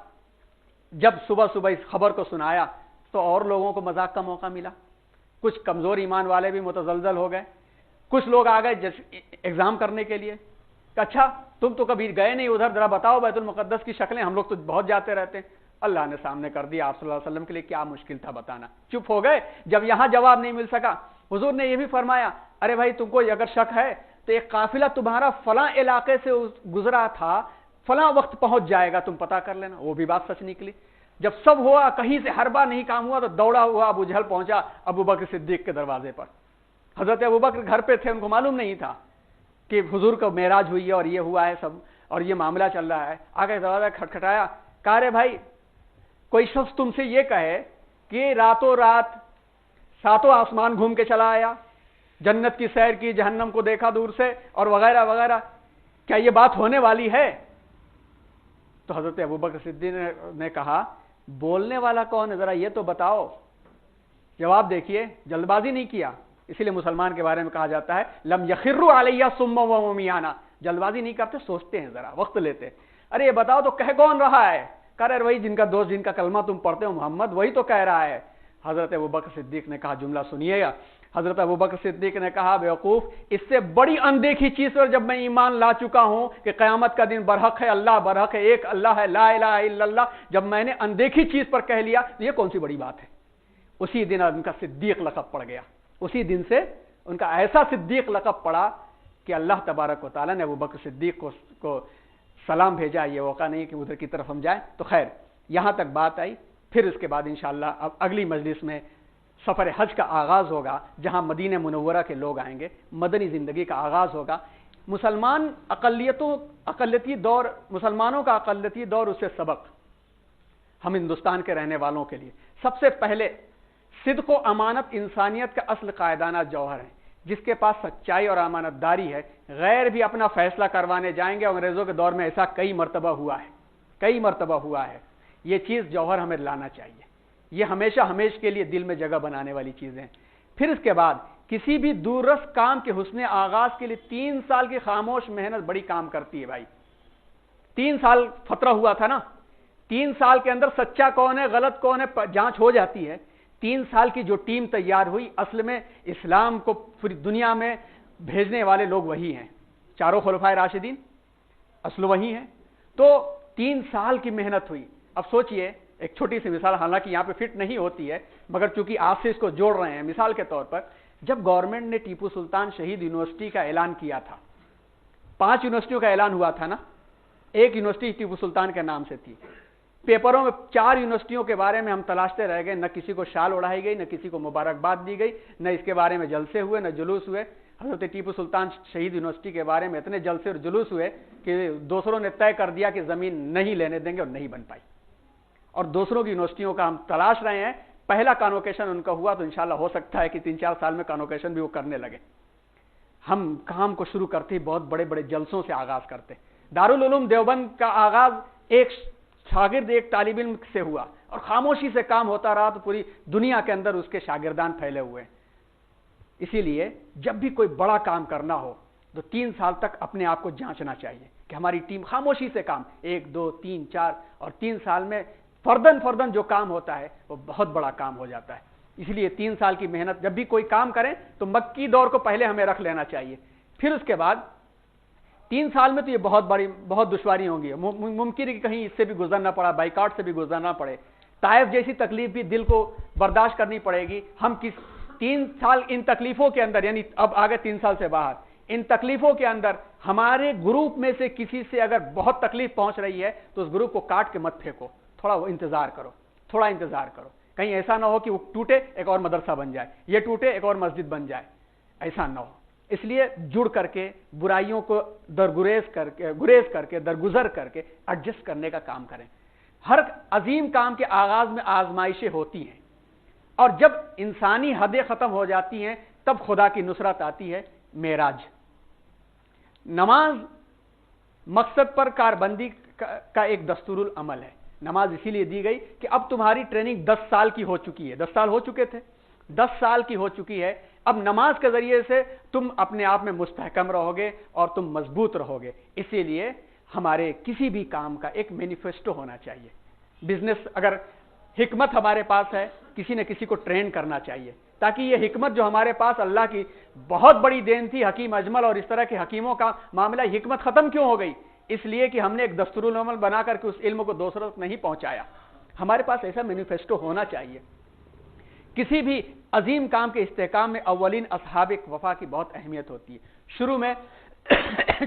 जब सुबह सुबह इस खबर को सुनाया तो और लोगों को मजाक का मौका मिला। कुछ कमजोर ईमान वाले भी मुतजलजल हो गए। कुछ लोग आ गए एग्जाम करने के लिए, अच्छा तुम तो कभी गए नहीं उधर, जरा बताओ बैतुल मुकद्दस की शक्लें, हम लोग तो बहुत जाते रहते हैं। अल्लाह ने सामने कर दिया। आप सल्लल्लाहु अलैहि वसल्लम के लिए क्या मुश्किल था बताना, चुप हो गए। जब यहां जवाब नहीं मिल सका, हुजूर ने यह भी फरमाया, अरे भाई तुमको अगर शक है तो एक काफिला तुम्हारा फलां इलाके से गुजरा था, फलां वक्त पहुंच जाएगा, तुम पता कर लेना। वो भी बात सच निकली। जब सब हुआ, कहीं से हर बार नहीं काम हुआ, तो दौड़ा हुआ अबू जहल पहुंचा अबू बकर सिद्दीक के दरवाजे पर। हजरत अबू बकर घर पे थे, उनको मालूम नहीं था कि हुजूर का मेराज हुई है और ये हुआ है सब, और ये मामला चल रहा है। आगे दरवाजा खटखटाया, कहा रे भाई कोई शख्स तुमसे ये कहे कि रातों रात 7 आसमान घूम के चला आया, जन्नत की सैर की, जहन्नम को देखा दूर से और वगैरह वगैरह, क्या ये बात होने वाली है? तो हजरत अबू बकर सिद्दीक ने कहा, बोलने वाला कौन है, जरा ये तो बताओ। जवाब देखिए, जल्दबाजी नहीं किया। इसीलिए मुसलमान के बारे में कहा जाता है लम यखिर्रु अलैया सुम्मा व मुमियाना, जल्दबाजी नहीं करते, सोचते हैं, जरा वक्त लेते। अरे ये बताओ तो कह कौन रहा है? कह रहे वही जिनका दोस्त, जिनका कलमा तुम पढ़ते हो मोहम्मद, वही तो कह रहा है। हजरत अबू बकर सिद्दीक ने कहा, जुमला सुनिएगा, حضرت ابوبکر صدیق نے کہا بیوقوف، اس سے بڑی اندیکھی چیز پر جب میں ایمان لا چکا ہوں کہ قیامت کا دن برحق ہے، اللہ برحق ہے، ایک اللہ ہے، لا الہ الا اللہ، جب میں نے اندیکھی چیز پر کہہ لیا تو یہ کون سی بڑی بات ہے؟ اسی دن ان کا صدیق لقب پڑ گیا، اسی دن سے ان کا ایسا صدیق لقب پڑا کہ اللہ تبارک و تعالیٰ نے ابوبکر صدیق کو سلام بھیجا۔ یہ موقع نہیں کہ ادھر کی طرف ہم جائیں، تو خیر یہاں تک بات آئی۔ پھر اس کے بعد انشاءاللہ اب اگلی مجلس میں سفر حج کا آغاز ہوگا، جہاں مدینہ منورہ کے لوگ آئیں گے، مدنی زندگی کا آغاز ہوگا۔ مسلمان اقلیتی دور، مسلمانوں کا اقلیتی دور، اس سے سبق ہم ہندوستان کے رہنے والوں کے لیے سب سے پہلے صدق و امانت انسانیت کا اصل قائدانہ جوہر ہے۔ جس کے پاس سچائی اور امانت داری ہے، غیر بھی اپنا فیصلہ کروانے جائیں گے۔ انگریزوں کے دور میں ایسا کئی مرتبہ ہوا ہے۔ یہ چیز جوہر ہمیں لانا چاہیے، یہ ہمیشہ کے لیے دل میں جگہ بنانے والی چیزیں ہیں۔ پھر اس کے بعد کسی بھی دوررس کام کے حسن آغاز کے لیے 3 سال کی خاموش محنت بڑی کام کرتی ہے بھائی۔ 3 سال فترہ ہوا تھا نا، 3 سال کے اندر سچا کون ہے غلط کون ہے جانچ ہو جاتی ہے۔ 3 سال کی جو ٹیم تیار ہوئی، اصل میں اسلام کو پوری دنیا میں بھیجنے والے لوگ وہی ہیں، چاروں خلفائے راشدین اصل وہی ہیں۔ تو 3 سال کی محنت ہوئی۔ اب سوچئے ایک چھوٹی سی مثال، حالانکہ یہاں پہ فٹ نہیں ہوتی ہے، مگر چونکہ آپ سے اس کو جوڑ رہے ہیں مثال کے طور پر، جب گورنمنٹ نے ٹیپو سلطان شہید یونیورسٹی کا اعلان کیا تھا، 5 یونیورسٹیوں کا اعلان ہوا تھا نا، ایک یونیورسٹی ٹیپو سلطان کے نام سے تھی۔ پیپروں میں 4 یونیورسٹیوں کے بارے میں ہم تلاشتے رہ گئے، نہ کسی کو شال اڑائی گئی، نہ کسی کو مبارکباد دی گئی، نہ اس کے بارے میں جلسے ہوئے، نہ جلوس ہوئے۔ حضرت ٹیپو سلطان شہید یونیورسٹی کے بارے میں اتنے جلسے اور جلوس ہوئے کہ دوسروں نے طے کر دیا کہ زمین نہیں لینے دیں گے، اور نہیں بن پائی۔ اور دوسروں کی یونیورسٹیوں کا ہم تلاش رہے ہیں۔ پہلا کانوکیشن ان کا ہوا تو انشاءاللہ ہو سکتا ہے کہ 3-4 سال میں کانوکیشن بھی وہ کرنے لگے۔ ہم کام کو شروع کرتے ہی بہت بڑے بڑے جلسوں سے آغاز کرتے۔ دارالعلوم دیوبند کا آغاز ایک شاگرد ایک طالب علم سے ہوا، اور خاموشی سے کام ہوتا رہا تو پوری دنیا کے اندر اس کے شاگردان پھیلے ہوئے۔ اسی لیے جب بھی کوئی بڑا کام کرنا ہو تو 3 سال تک اپنے آپ کو جانچنا چاہیے کہ ہماری ٹیم خاموشی سے کام 1 2 3 4 اور 3 سال میں فردن جو کام ہوتا ہے وہ بہت بڑا کام ہو جاتا ہے۔ اس لیے 3 سال کی محنت، جب بھی کوئی کام کریں تو مکی دور کو پہلے ہمیں رکھ لینا چاہیے۔ پھر اس کے بعد 3 سال میں تو یہ بہت دشواری ہوں گی، ممکن ہے کہ کہیں اس سے بھی گزرنا پڑا، بائیکاٹ سے بھی گزرنا پڑے، طائف جیسی تکلیف بھی دل کو برداشت کرنی پڑے گی۔ ہم 3 سال ان تکلیفوں کے اندر، یعنی اب آگے 3 سال سے باہر، ان تکلیفوں کے اندر ہمارے گروپ میں سے کسی سے اگر بہت تکلیف پہنچ رہی ہے تو اس گروپ کو کاٹ کے مت پھینکو، تھوڑا انتظار کرو، کہیں ایسا نہ ہو کہ وہ ٹوٹے ایک اور مدرسہ بن جائے، یہ ٹوٹے ایک اور مسجد بن جائے، ایسا نہ ہو۔ اس لیے جڑ کر کے برائیوں کو گریز کر کے درگزر کر کے ایڈجسٹ کرنے کا کام کریں۔ ہر عظیم کام کے آغاز میں آزمائشیں ہوتی ہیں، اور جب انسانی حدیں ختم ہو جاتی ہیں تب خدا کی نصرت آتی ہے۔ معراج، نماز مقصد پر کاربندی کا ایک دستور العمل ہے۔ نماز اسی لیے دی گئی کہ اب تمہاری ٹریننگ 10 سال کی ہو چکی ہے، 10 سال ہو چکے تھے، 10 سال کی ہو چکی ہے۔ اب نماز کے ذریعے سے تم اپنے آپ میں مستحکم رہو گے اور تم مضبوط رہو گے۔ اسی لیے ہمارے کسی بھی کام کا ایک مینیفیسٹو ہونا چاہیے۔ بزنس اگر حکمت ہمارے پاس ہے، کسی نہ کسی کو ٹرین کرنا چاہیے، تاکہ یہ حکمت جو ہمارے پاس اللہ کی بہت بڑی دین تھی، حکیم اجمل اور اس طرح کے حکیموں کا معاملہ، حکمت ختم کیوں ہو گئی؟ اس لیے کہ ہم نے ایک دستور العمل بنا کر کے اس علم کو دوسروں تک نہیں پہنچایا۔ ہمارے پاس ایسا مینیفیسٹو ہونا چاہیے۔ کسی بھی عظیم کام کے استحکام میں اولین اصحاب وفا کی بہت اہمیت ہوتی ہے۔ شروع میں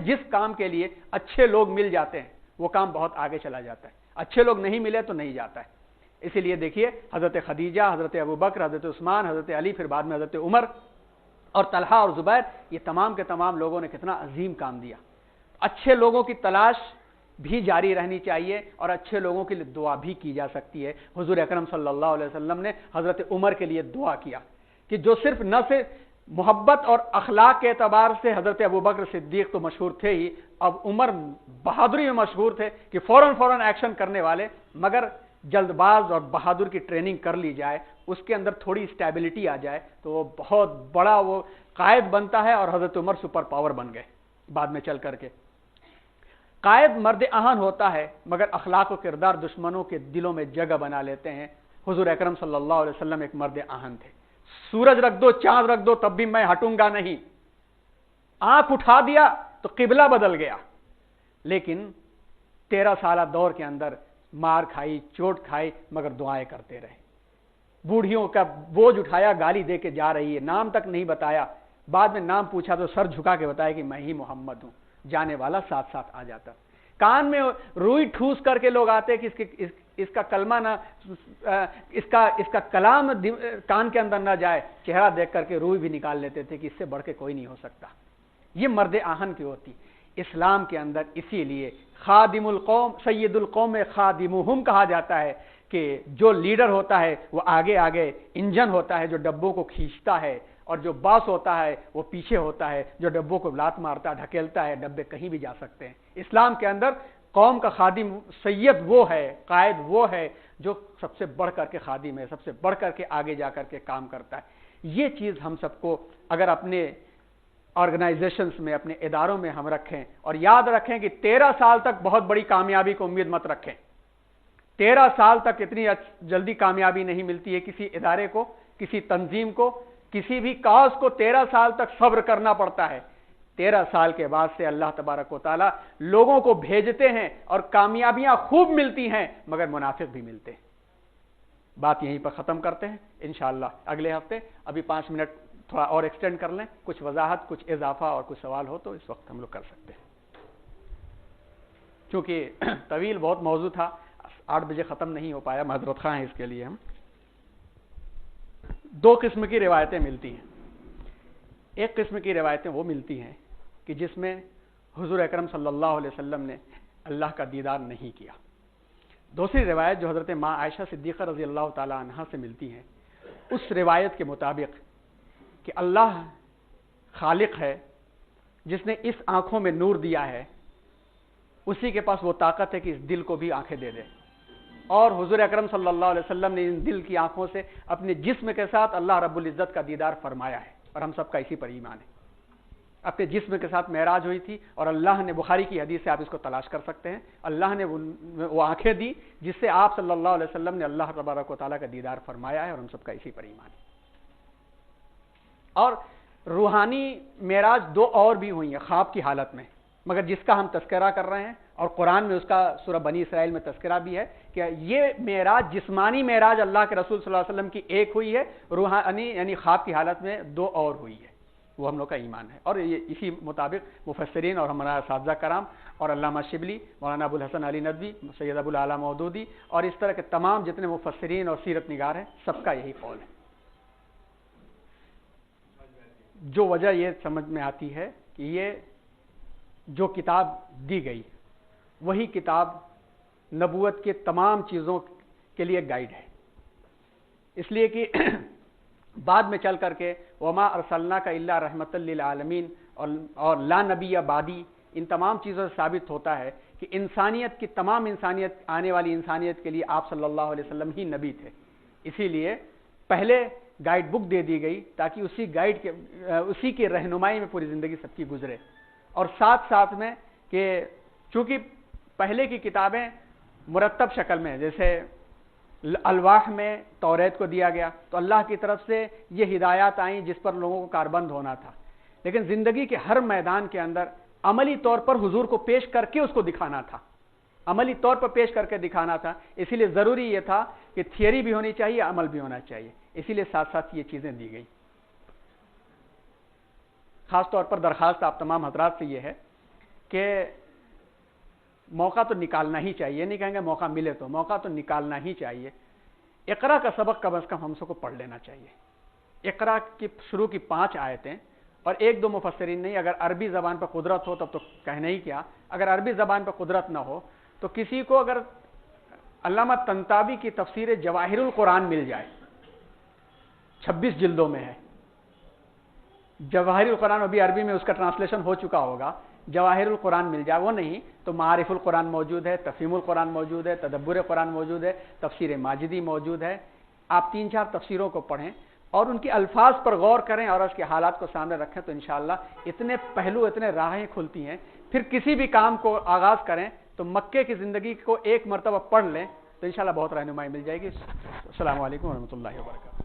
جس کام کے لیے اچھے لوگ مل جاتے ہیں وہ کام بہت آگے چلا جاتا ہے، اچھے لوگ نہیں ملے تو نہیں جاتا ہے۔ اسی لیے دیکھیے حضرت خدیجہ، حضرت ابوبکر، حضرت عثمان، حضرت علی، پھر بعد میں حضرت عمر اور طلحہ اور زبیر، یہ تمام کے تمام لوگوں نے کتنا عظیم کام دیا۔ اچھے لوگوں کی تلاش بھی جاری رہنی چاہیے اور اچھے لوگوں کے لیے دعا بھی کی جا سکتی ہے۔ حضور اکرم صلی اللہ علیہ وسلم نے حضرت عمر کے لیے دعا کیا کہ جو صرف نہ صرف محبت اور اخلاق کے اعتبار سے حضرت ابوبکر صدیق تو مشہور تھے ہی، اب عمر بہادری میں مشہور تھے کہ فوراً ایکشن کرنے والے، مگر جلد باز اور بہادر کی ٹریننگ کر لی جائے، اس کے اندر تھوڑی اسٹیبلٹی آ جائے تو وہ بہت بڑا وہ قائد بنتا ہے، اور حضرت عمر سپر پاور بن گئے بعد میں چل کر کے۔ قائد مرد اہن ہوتا ہے، مگر اخلاق و کردار دشمنوں کے دلوں میں جگہ بنا لیتے ہیں۔ حضور اکرم صلی اللہ علیہ وسلم ایک مرد اہن تھے، सूरज रख दो, चांद रख दो, तब भी मैं हटूंगा नहीं। आंख उठा दिया तो किबला बदल गया। लेकिन 13 साल दौर के अंदर मार खाई, चोट खाई, मगर दुआएं करते रहे। बूढ़ियों का बोझ उठाया, गाली दे के जा रही है, नाम तक नहीं बताया। बाद में नाम पूछा तो सर झुका के बताया कि मैं ही मोहम्मद हूं। जाने वाला साथ साथ आ जाता। कान में रुई ठूस करके लोग आते कि इसका कलमा ना, इसका कलाम कान के अंदर ना जाए। चेहरा देख करके रुई भी निकाल लेते थे कि इससे बढ़ के कोई नहीं हो सकता। ये मर्द आहन की होती। इस्लाम के अंदर इसीलिए खादिमुल कौम सैयदुल कौम खादिमुहुम कहा जाता है कि जो लीडर होता है वो आगे आगे इंजन होता है जो डब्बों को खींचता है, और जो बॉस होता है वो पीछे होता है जो डब्बों को लात मारता है, ढकेलता है। डब्बे कहीं भी जा सकते हैं। इस्लाम के अंदर कौम का खादिम सैयद वो है, कायद वो है जो सबसे बढ़ करके खादिम है, सबसे बढ़ करके आगे जा करके काम करता है। ये चीज़ हम सबको अगर अपने ऑर्गेनाइजेशंस में, अपने इदारों में हम रखें, और याद रखें कि 13 साल तक बहुत बड़ी कामयाबी को उम्मीद मत रखें। 13 साल तक इतनी जल्दी कामयाबी नहीं मिलती है किसी इदारे को, किसी तंजीम को, किसी भी काज को 13 साल तक सब्र करना पड़ता है। 13 साल के बाद से अल्लाह तबारक व तआला लोगों को भेजते हैं और कामयाबियां खूब मिलती हैं, मगर मुनाफिक भी मिलते हैं। बात यहीं पर ख़त्म करते हैं इंशाअल्लाह अगले हफ्ते। अभी 5 मिनट थोड़ा और एक्सटेंड कर लें, कुछ वजाहत, कुछ इजाफा और कुछ सवाल हो तो इस वक्त हम लोग कर सकते हैं। चूंकि तवील बहुत मौजू था, 8 बजे ख़त्म नहीं हो पाया, माजरत खां हैं इसके लिए हम। 2 किस्म की रिवायतें मिलती हैं। एक किस्म की रिवायतें वो मिलती हैं कि जिसमें हुजूर अकरम सल्लल्लाहु अलैहि वसल्लम ने अल्लाह का दीदार नहीं किया। दूसरी रिवायत जो हज़रत माँ आयशा सिद्दीक़ा रज़ी अल्लाह ताला अन्हा से मिलती है, उस रिवायत के मुताबिक कि अल्लाह खालिक है, जिसने इस आंखों में नूर दिया है, उसी के पास वो ताकत है कि इस दिल को भी आंखें दे दे। और हुजूर अकरम सल्लल्लाहु अलैहि वसल्लम ने इन दिल की आंखों से अपने जिस्म के साथ अल्लाह रब्बुल इज़्ज़त का दीदार फरमाया है, और हम सबका इसी पर ईमान है। अपने जिस्म के साथ मेराज हुई थी, और अल्लाह ने, बुखारी की हदीस से आप इसको तलाश कर सकते हैं, अल्लाह ने वो आंखें दी जिससे आप सल्लल्लाहु अलैहि वसल्लम ने अल्लाह तबारक व तआला का दीदार फरमाया है, और हम सबका इसी पर ईमान है। और रूहानी मेराज 2 और भी हुई है ख्वाब की हालत में, मगर जिसका हम तस्करा कर रहे हैं, और कुरान में उसका सूरह बनी इसराइल में तस्करा भी है कि ये मेराज, जिस्मानी मेराज अल्लाह के रसूल सल्लल्लाहु अलैहि वसल्लम की एक हुई है, रूहानी यानी ख्वाब की हालत में 2 और हुई है। वो हम लोग का ईमान है। और ये इसी मुताबिक मुफस्सिरीन और हमारा साज़ा कराम और अल्लामा शिबली, मौलाना अबुल हसन अली नदवी, सैयद अबुल आला मौदूदी और इस तरह के तमाम जितने मुफस्सिरीन और सीरत निगार हैं, सबका यही कौल है। जो वजह ये समझ में आती है कि ये जो किताब दी गई वही किताब नबूवत के तमाम चीज़ों के लिए गाइड है, इसलिए कि बाद में चल करके वमा अरसलना का इल्ला रहमतल लिल आलमीन और ला नबी बादी, इन तमाम चीज़ों से साबित होता है कि इंसानियत की तमाम इंसानियत, आने वाली इंसानियत के लिए आप सल्लल्लाहु अलैहि वसल्लम ही नबी थे। इसीलिए पहले गाइड बुक दे दी गई ताकि उसी की रहनुमाई में पूरी ज़िंदगी सबकी गुजरे। और साथ साथ में कि चूँकि पहले की किताबें मुरतब शक्ल में, जैसे अलवाह में तौरेत को दिया गया, तो अल्लाह की तरफ से ये हिदायत आई जिस पर लोगों को कारबंद होना था, लेकिन ज़िंदगी के हर मैदान के अंदर अमली तौर पर हुजूर को पेश करके उसको दिखाना था, अमली तौर पर पेश करके दिखाना था। इसीलिए ज़रूरी ये था कि थियरी भी होनी चाहिए, अमल भी होना चाहिए, इसीलिए साथ साथ ये चीज़ें दी गई। ख़ास तौर पर दरख्वास्त आप तमाम हजरात से ये है कि मौका तो निकालना ही चाहिए, नहीं कहेंगे मौका मिले तो, मौका तो निकालना ही चाहिए। इक़रा का सबक कम से कम हम सबको पढ़ लेना चाहिए। इक़रा की शुरू की 5 आयतें और 1-2 मुफस्सिरीन नहीं, अगर अरबी ज़बान पर कुदरत हो तब तो कहने ही क्या, अगर अरबी ज़बान पर कुदरत ना हो तो किसी को अगर अल्लामा तंतावी की तफसीर जवाहिरुल कुरान मिल जाए, 26 जिल्दों में है जवाहिरुल कुरान, अभी अरबी में उसका ट्रांसलेशन हो चुका होगा, जवाहिरुल कुरान मिल जाए, वो नहीं तो मारिफुल कुरान मौजूद है, तफहीमुल कुरान मौजूद है, तदब्बुर कुरान मौजूद है, तफसीर माजिदी मौजूद है। आप 3-4 तफसीरों को पढ़ें और उनके अल्फाज पर गौर करें और उसके हालात को सामने रखें, तो इंशाअल्लाह इतने पहलू, इतने राहें खुलती हैं। फिर किसी भी काम को आगाज़ करें तो मक्के की ज़िंदगी को एक मरतबा पढ़ लें तो इंशाअल्लाह बहुत रहनुमाई मिल जाएगी। अस्सलामु अलैकुम व रहमतुल्लाहि व बरकातहू।